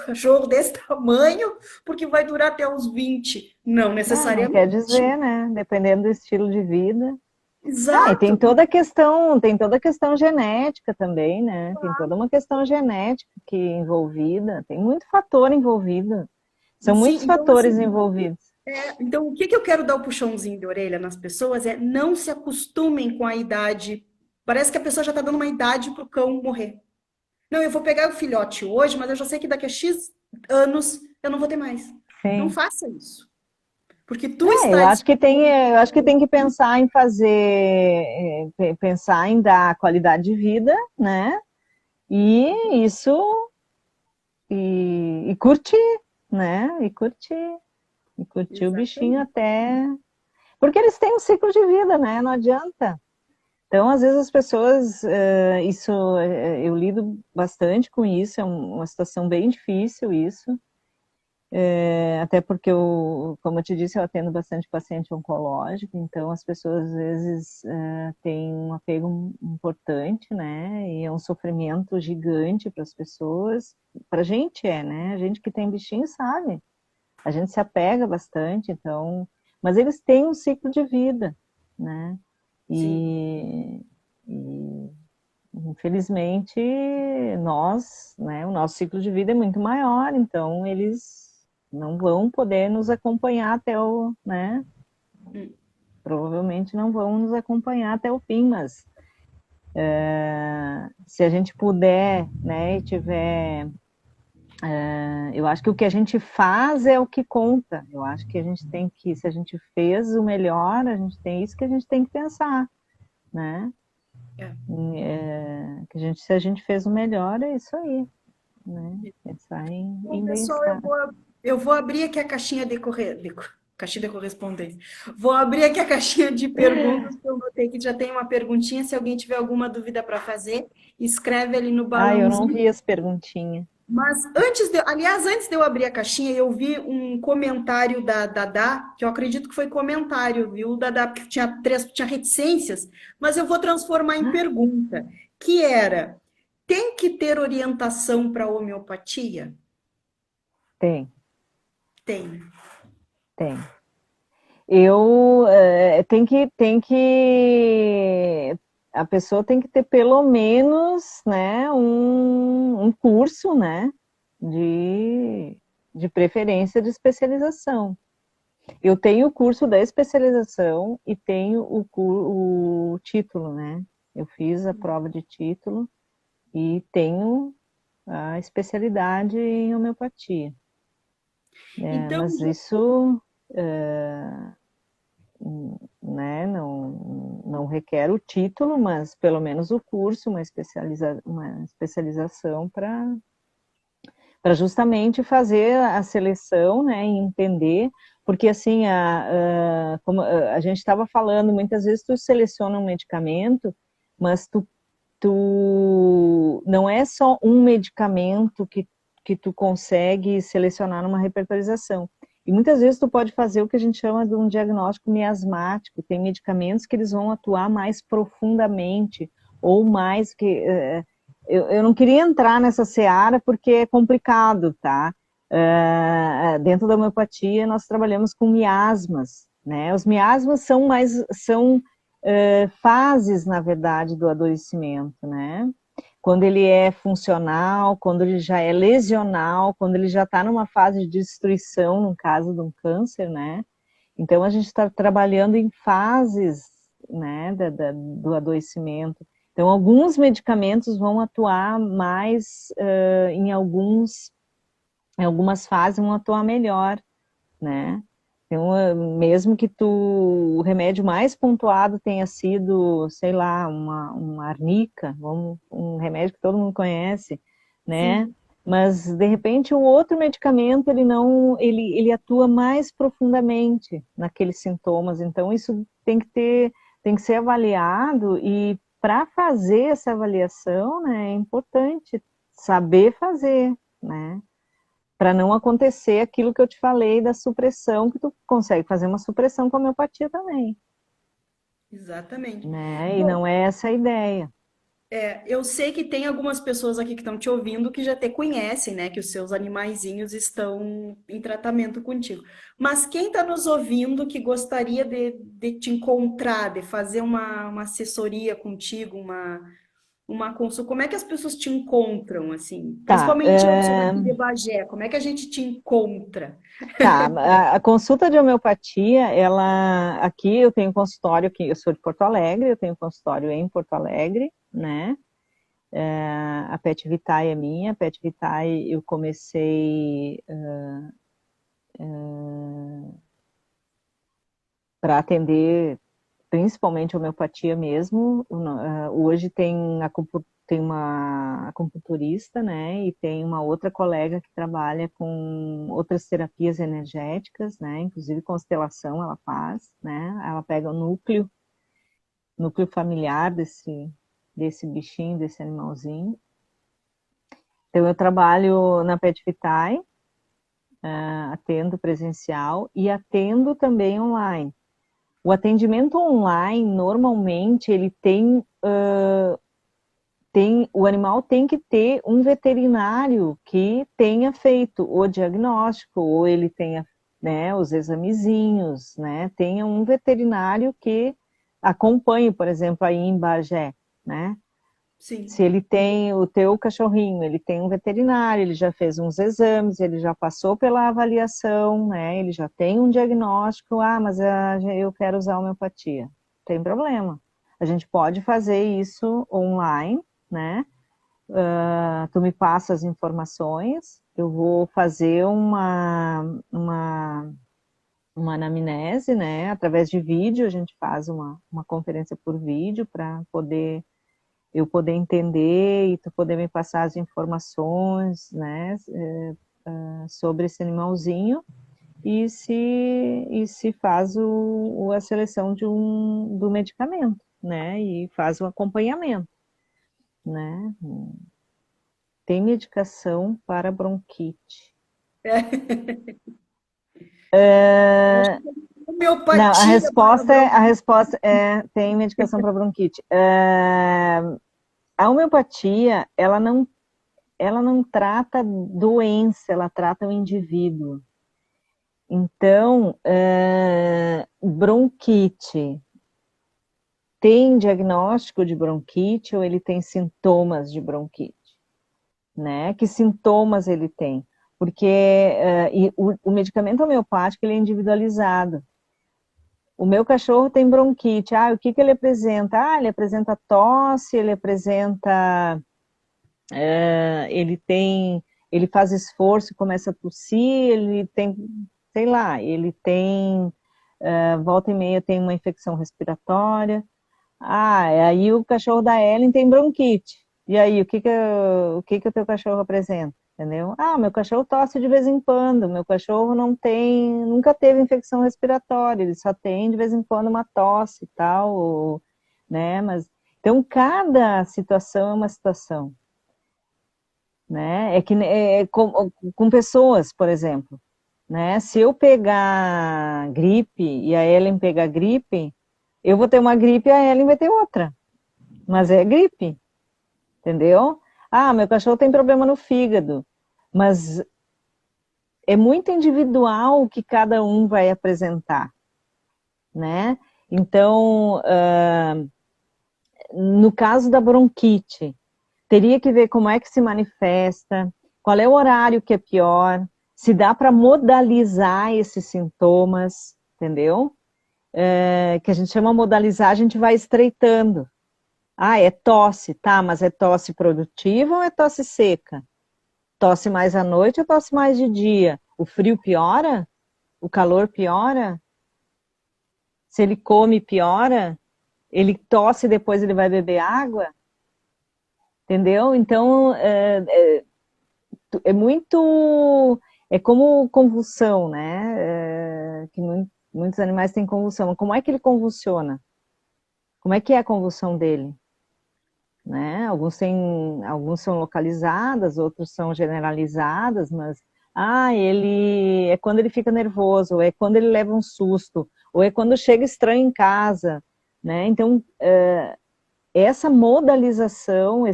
cachorro desse tamanho porque vai durar até os 20. Não Não quer necessariamente. dizer, né? Dependendo do estilo de vida. Ah, e Exato. tem toda a questão genética também, né? Tem toda uma questão genética que envolvida, tem muito fator envolvido. São Sim, muitos então fatores assim, envolvidos. então o que que eu quero dar o puxãozinho de orelha nas pessoas é não se acostumem com a idade. Parece que a pessoa já está dando uma idade para o cão morrer. Não, eu vou pegar o filhote hoje, mas eu já sei que daqui a X anos eu não vou ter mais. Não Sim. faça isso. Porque tu Eu está acho que tem, escolhendo. eu acho que tem que pensar em fazer, pensar em dar qualidade de vida, né? E isso e curtir, né? E curtir o bichinho Exatamente. até. Porque eles têm um ciclo de vida, né? Não adianta. Então, às vezes as pessoas, eu lido bastante com isso, é uma situação bem difícil isso, até porque como eu te disse, eu atendo bastante paciente oncológico, então as pessoas às vezes têm um apego importante, né? E é um sofrimento gigante para as pessoas. Para a gente né? A gente que tem bichinho sabe, a gente se apega bastante, então, mas eles têm um ciclo de vida, né? Sim. E infelizmente nós, né, o nosso ciclo de vida é muito maior, então eles não vão poder nos acompanhar até né, Hum. provavelmente não vão nos acompanhar até o fim, mas se a gente puder, né, e tiver eu acho que o que a gente faz é o que conta. Eu acho que a gente tem que, se a gente fez o melhor, a gente tem isso que a gente tem que pensar, né? É. Se a gente fez o melhor, é isso aí, né? Pensar em Bom, pessoal, bem-estar. eu vou abrir aqui a caixinha caixinha de correspondência. Vou abrir aqui a caixinha de perguntas, que eu notei que já tem uma perguntinha. Se alguém tiver alguma dúvida para fazer, escreve ali no Ah, eu não balãozinho. vi as perguntinhas. Mas antes de eu abrir a caixinha, eu vi um comentário da Dada, que eu acredito que foi comentário, viu, Dada, porque tinha reticências, mas eu vou transformar em pergunta, que tem que ter orientação para homeopatia? Tem. Tem. Tem. Eu a pessoa tem que ter pelo menos, né, um curso, né, de, de preferência de especialização. Eu tenho o curso da especialização e tenho o título, né? Eu fiz a prova de título e tenho a especialidade em homeopatia. Então, Mas isso né, não requer o título, mas pelo menos o curso, uma especialização para justamente fazer a seleção, né, e entender, porque assim, como a gente estava falando, muitas vezes tu seleciona um medicamento, mas tu não é só um medicamento que tu consegue selecionar numa repertorização. E muitas vezes tu pode fazer o que a gente chama de um diagnóstico miasmático. Tem medicamentos que eles vão atuar mais profundamente, ou mais que... eu não queria entrar nessa seara porque é complicado, tá? Dentro da homeopatia nós trabalhamos com miasmas, né? Os miasmas são fases, na verdade, do adoecimento, né? Quando ele é funcional, quando ele já é lesional, quando ele já está numa fase de destruição, no caso de um câncer, né? Então, a gente está trabalhando em fases, né, do adoecimento. Então, alguns medicamentos vão atuar mais em algumas fases, vão atuar melhor, né? Então, mesmo que o remédio mais pontuado tenha sido, sei lá, uma arnica, um remédio que todo mundo conhece, né? sim. Mas, de repente, o outro medicamento, ele não, ele atua mais profundamente naqueles sintomas. Então, isso tem que ser avaliado e para fazer essa avaliação, né, é importante saber fazer, né? Para não acontecer aquilo que eu te falei da supressão, que tu consegue fazer uma supressão com a homeopatia também, Exatamente. né? E Bom, não é essa a ideia. eu sei que tem algumas pessoas aqui que estão te ouvindo que já te conhecem, né? Que os seus animaizinhos estão em tratamento contigo. Mas quem está nos ouvindo que gostaria de te encontrar, de fazer uma assessoria contigo, uma consulta, como é que as pessoas te encontram, assim? Tá, Principalmente eu sou daqui de Bagé, como é que a gente te encontra? tá. A consulta de homeopatia, ela aqui eu tenho consultório aqui, eu sou de Porto Alegre, eu tenho consultório em Porto Alegre, né? A Pet Vitae é minha, a Pet Vitae eu comecei para atender principalmente homeopatia mesmo. Hoje tem uma acupunturista, né, e tem uma outra colega que trabalha com outras terapias energéticas, né, inclusive constelação ela faz, né, ela pega o núcleo familiar desse bichinho, desse animalzinho. Então eu trabalho na Pet Vitae, atendo presencial e atendo também online. O atendimento online, normalmente, ele o animal tem que ter um veterinário que tenha feito o diagnóstico, ou ele tenha, né, os examezinhos, né, tenha um veterinário que acompanhe, por exemplo, aí em Bagé, né, se Sim. ele tem o teu cachorrinho, ele tem um veterinário, ele já fez uns exames, ele já passou pela avaliação, né? Ele já tem um diagnóstico, mas eu quero usar homeopatia. Não tem problema. A gente pode fazer isso online, né? Tu me passa as informações, eu vou fazer uma anamnese, né? Através de vídeo, a gente faz uma conferência por vídeo para eu poder entender e tu poder me passar as informações, né, sobre esse animalzinho e se faz a seleção do medicamento, né, e faz o acompanhamento, né. Tem medicação para bronquite. Não, Homeopatia para a bronquite. resposta é tem medicação para bronquite. A homeopatia, ela não trata doença, ela trata o indivíduo. Então, bronquite, tem diagnóstico de bronquite ou ele tem sintomas de bronquite, né? Que sintomas ele tem? Porque o medicamento homeopático ele é individualizado. O meu cachorro tem bronquite. O que que ele apresenta? Ele apresenta tosse, ele apresenta, ele faz esforço, começa a tossir, ele tem, sei lá, ele tem, volta e meia tem uma infecção respiratória. Aí o cachorro da Ellen tem bronquite. E aí, o que que o teu cachorro apresenta? Entendeu? Meu cachorro tosse de vez em quando, meu cachorro não tem, nunca teve infecção respiratória, ele só tem de vez em quando uma tosse e tal, né? Então, cada situação é uma situação, né? É que com pessoas, por exemplo, né? Se eu pegar gripe e a Ellen pegar gripe, eu vou ter uma gripe e a Ellen vai ter outra. Mas é gripe, entendeu? Meu cachorro tem problema no fígado, mas é muito individual o que cada um vai apresentar, né? Então, no caso da bronquite, teria que ver como é que se manifesta, qual é o horário que é pior, se dá para modalizar esses sintomas, entendeu? Que a gente chama modalizar, a gente vai estreitando. É tosse, tá, mas é tosse produtiva ou é tosse seca? Tosse mais à noite ou tosse mais de dia? O frio piora? O calor piora? Se ele come, piora? Ele tosse e depois ele vai beber água? Entendeu? Então, é muito... É como convulsão, né? Que muitos animais têm convulsão. Como é que ele convulsiona? Como é que é a convulsão dele? Né? Alguns são localizadas, outros são generalizadas, mas ele é quando ele fica nervoso, ou é quando ele leva um susto, ou é quando chega estranho em casa, né? Então, essa modalização,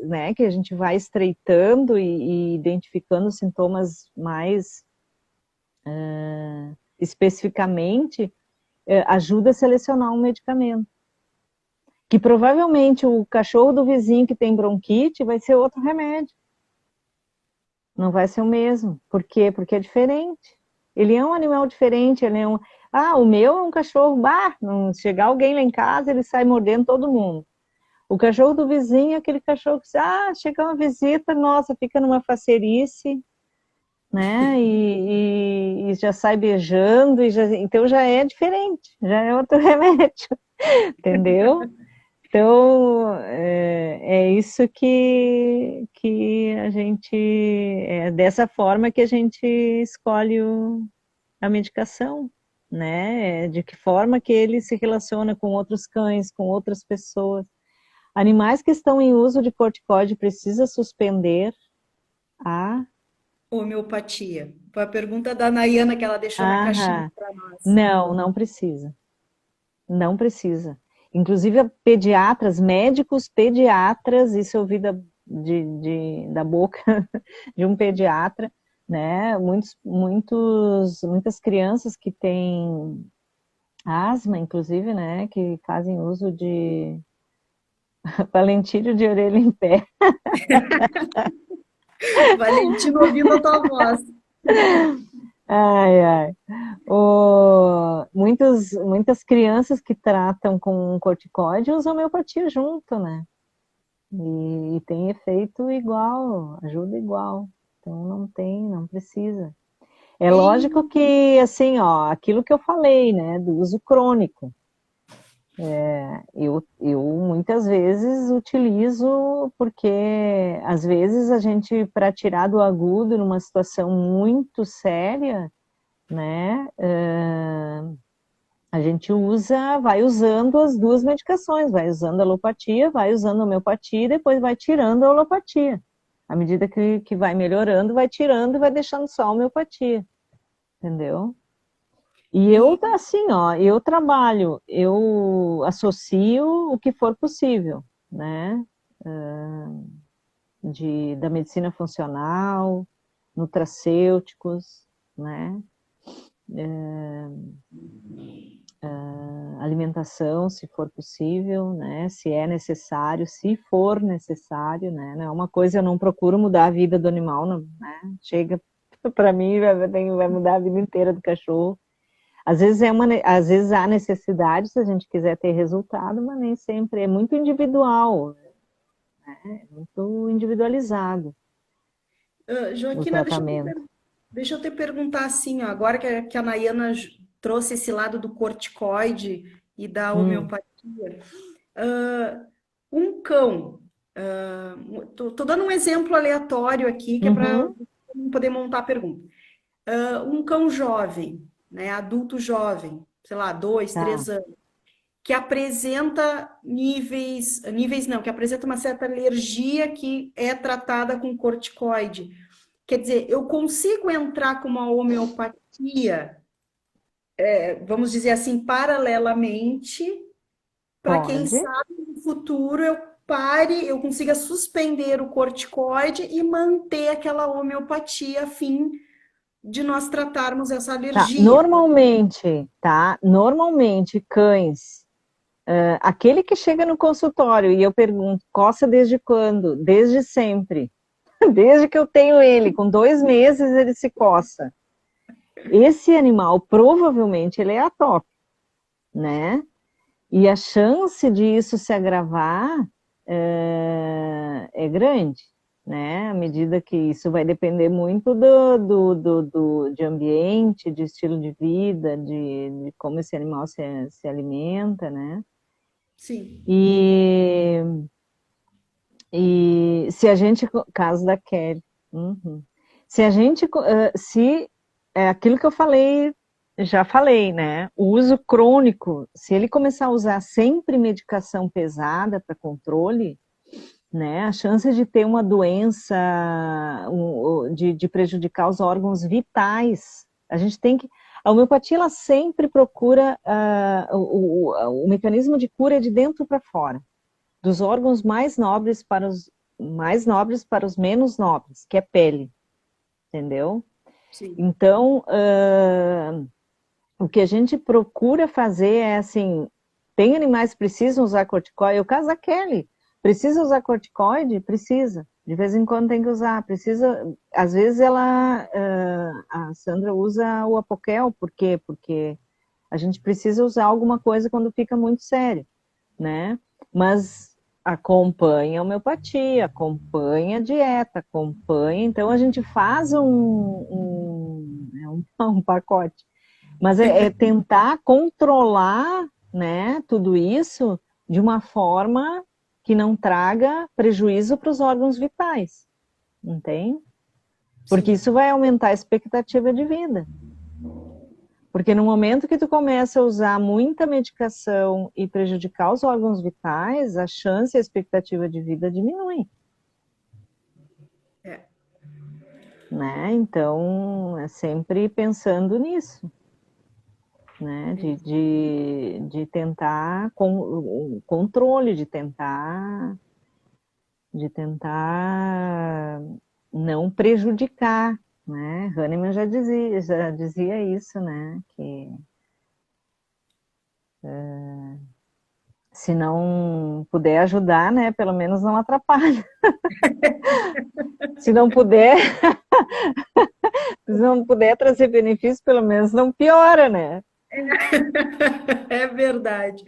né, que a gente vai estreitando e identificando sintomas mais especificamente, ajuda a selecionar um medicamento. Que provavelmente o cachorro do vizinho que tem bronquite vai ser outro remédio. Não vai ser o mesmo. Por quê? Porque é diferente. Ele é um animal diferente, ele é um... o meu é um cachorro, não chegar alguém lá em casa, ele sai mordendo todo mundo. O cachorro do vizinho é aquele cachorro que chega uma visita, nossa, fica numa facerice, né? E já sai beijando, então já é diferente, já é outro remédio, entendeu? Então, é isso que a gente... É dessa forma que a gente escolhe a medicação, né? De que forma que ele se relaciona com outros cães, com outras pessoas. Animais que estão em uso de corticoide precisa suspender a... Homeopatia. Foi a pergunta da Nayana que ela deixou na caixinha Ah, para nós. não precisa. Não precisa. Inclusive, pediatras, médicos pediatras, isso eu ouvi da boca de um pediatra, né? Muitas crianças que têm asma, inclusive, né? Que fazem uso de palentilho de orelha em pé. Valentino ouvindo a tua voz. Ai, ai. Muitas crianças que tratam com corticóide usam homeopatia junto, né? E tem efeito igual, ajuda igual. Então não precisa. É lógico Tem que, assim, aquilo que eu falei, né, do uso crônico. Eu muitas vezes utilizo porque, às vezes, a gente, para tirar do agudo numa situação muito séria, né, a gente vai usando as duas medicações, vai usando a alopatia, vai usando a homeopatia e depois vai tirando a alopatia. À medida que vai melhorando, vai tirando e vai deixando só a homeopatia, entendeu? E eu, e assim, eu trabalho, eu associo o que for possível, né? Da medicina funcional, nutracêuticos, né? alimentação, se for possível, né? Se é necessário, se for necessário, né? Não é uma coisa, eu não procuro mudar a vida do animal, não, né? Chega para mim, vai mudar a vida inteira do cachorro. Às vezes às vezes há necessidade se a gente quiser ter resultado, mas nem sempre. É muito individual, né? É muito individualizado o Joaquina, tratamento. deixa eu te perguntar assim, ó, agora que a Nayana trouxe esse lado do corticoide e da Hum, homeopatia, ah, um cão, tô dando um exemplo aleatório aqui, que é para uhum, poder montar a pergunta. Um cão jovem, né, adulto jovem, sei lá, dois, tá. 3 anos, que apresenta níveis não, que apresenta uma certa alergia que é tratada com corticoide. Quer dizer, eu consigo entrar com uma homeopatia, vamos dizer assim, paralelamente, para quem Pode. sabe no futuro eu pare, eu consiga suspender o corticoide e manter aquela homeopatia a fim de nós tratarmos essa Tá. alergia. Normalmente, tá? Normalmente, cães, aquele que chega no consultório e eu pergunto, coça desde quando? Desde sempre. Desde que eu tenho ele, com 2 meses ele se coça. Esse animal, provavelmente, ele é atópico, né? E a chance de isso se agravar é grande, né? À medida que isso vai depender muito de ambiente, de estilo de vida, de como esse animal se alimenta, né? Sim, E, e se a gente, caso da Kelly, uhum. Se a gente, se é aquilo que eu falei, já falei, né? O uso crônico, se ele começar a usar sempre medicação pesada para controle, né? A chance de ter uma doença, de prejudicar os órgãos vitais, a gente tem que. A homeopatia ela sempre procura o mecanismo de cura é de dentro para fora, dos órgãos mais nobres para os menos nobres, que é pele, entendeu? sim. Então, o que a gente procura fazer é assim, tem animais que precisam usar corticoide, é o caso da Kelly, precisa usar corticoide? Precisa, de vez em quando tem que usar, precisa, às vezes a Sandra usa o Apoquel, por quê? Porque a gente precisa usar alguma coisa quando fica muito sério, né? Mas acompanha a homeopatia, acompanha a dieta, acompanha, então a gente faz um pacote. Mas é tentar controlar, né, tudo isso de uma forma que não traga prejuízo para os órgãos vitais, entende? Porque Sim. isso vai aumentar a expectativa de vida. Porque no momento que tu começa a usar muita medicação e prejudicar os órgãos vitais, a chance e a expectativa de vida diminui, É. né? Então, é sempre pensando nisso. Né, de tentar o controle, de tentar não prejudicar, né? Hahnemann já dizia isso, né? Que se não puder ajudar, né? Pelo menos não atrapalha. Se não puder, se não puder trazer benefício, pelo menos não piora, né? É verdade.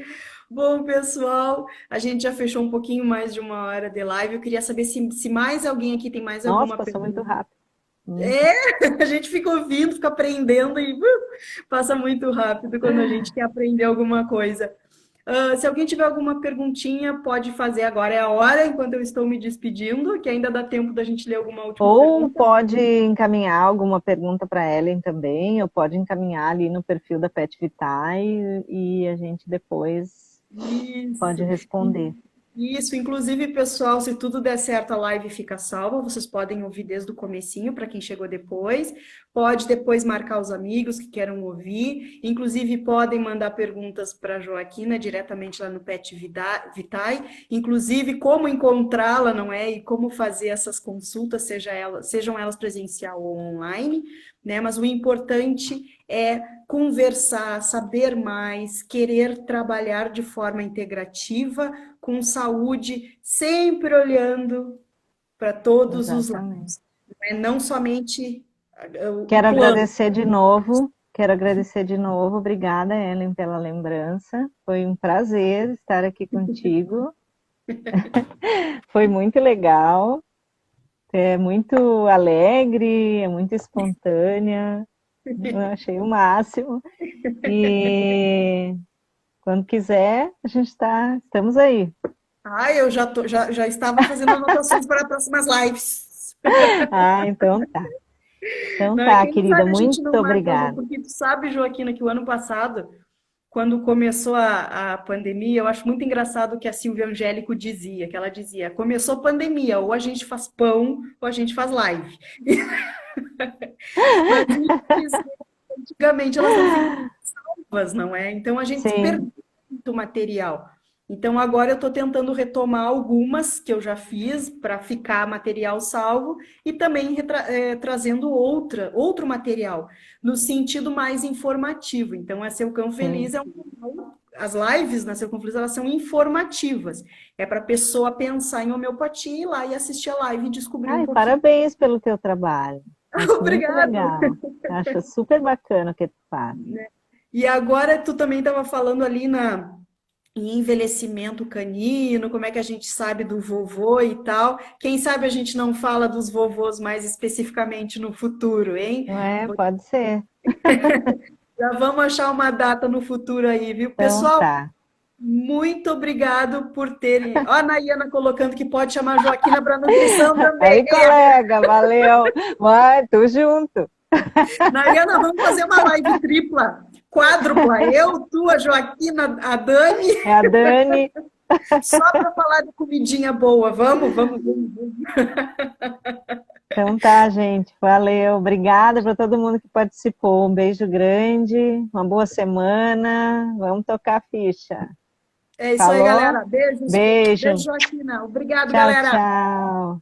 Bom, pessoal, a gente já fechou um pouquinho mais de 1 hora de live. Eu queria saber se mais alguém aqui tem mais Nossa, alguma passou muito pergunta. rápido. A gente fica ouvindo, fica aprendendo e passa muito rápido quando a gente quer aprender alguma coisa. Se alguém tiver alguma perguntinha, pode fazer agora. É a hora, enquanto eu estou me despedindo, que ainda dá tempo da gente ler alguma última Ou pergunta. pode encaminhar alguma pergunta para a Ellen também, ou pode encaminhar ali no perfil da Pet Vitae e a gente depois pode Isso. responder. Isso, inclusive, pessoal, se tudo der certo, a live fica salva. Vocês podem ouvir desde o comecinho, para quem chegou depois. Pode depois marcar os amigos que queiram ouvir. Inclusive, podem mandar perguntas para a Joaquina diretamente lá no Pet Vitae. Inclusive, como encontrá-la, não é? E como fazer essas consultas, sejam elas presencial ou online, né? Mas o importante é conversar, saber mais, querer trabalhar de forma integrativa, com saúde, sempre olhando para todos os Exatamente. lados, né? Não somente o Quero plano. agradecer de novo. Obrigada, Ellen, pela lembrança. Foi um prazer estar aqui contigo. Foi muito legal. É muito alegre, é muito espontânea. Eu achei o máximo. E quando quiser, estamos aí. Ah, eu já estava fazendo anotações para próximas lives. Ah, então tá. Então Não, e tá, quem querida, sabe a muito gente não marca uma, obrigada. porque tu sabe, Joaquina, que o ano passado, quando começou a pandemia, eu acho muito engraçado o que a Silvia Angélico dizia, que ela dizia, começou a pandemia, ou a gente faz pão, ou a gente faz live. Mas antigamente elas não ficavam salvas, não é? Então a gente Sim. perdeu muito material. Então agora eu estou tentando retomar algumas que eu já fiz para ficar material salvo e também trazendo outro material, no sentido mais informativo. Então, a Seu Cão Sim. Feliz as lives na Seu Cão Feliz, elas são informativas. É para a pessoa pensar em homeopatia, ir lá e assistir a live e descobrir um Ai, pouquinho. parabéns pelo teu trabalho. Acho muito Obrigada! legal. Acho super bacana o que tu faz. E agora tu também estava falando ali em envelhecimento canino, como é que a gente sabe do vovô e tal. Quem sabe a gente não fala dos vovôs mais especificamente no futuro, hein? Não é? Pode ser. Já vamos achar uma data no futuro aí, viu? Então Pessoal, tá. muito obrigado por terem. Ó, a Nayana colocando que pode chamar a Joaquina para nutrição também. Aí, colega, valeu. Vai, tô junto. Nayana, vamos fazer uma live tripla, quádrupla. Eu, tu, a Joaquina, a Dani, É a Dani. só para falar de comidinha boa. Vamos. Então tá, gente. Valeu. Obrigada para todo mundo que participou. Um beijo grande. Uma boa semana. Vamos tocar a ficha. É isso aí, Falou? galera. Beijos. Beijo. Beijo, Joaquina. Obrigado, Tchau, galera. tchau.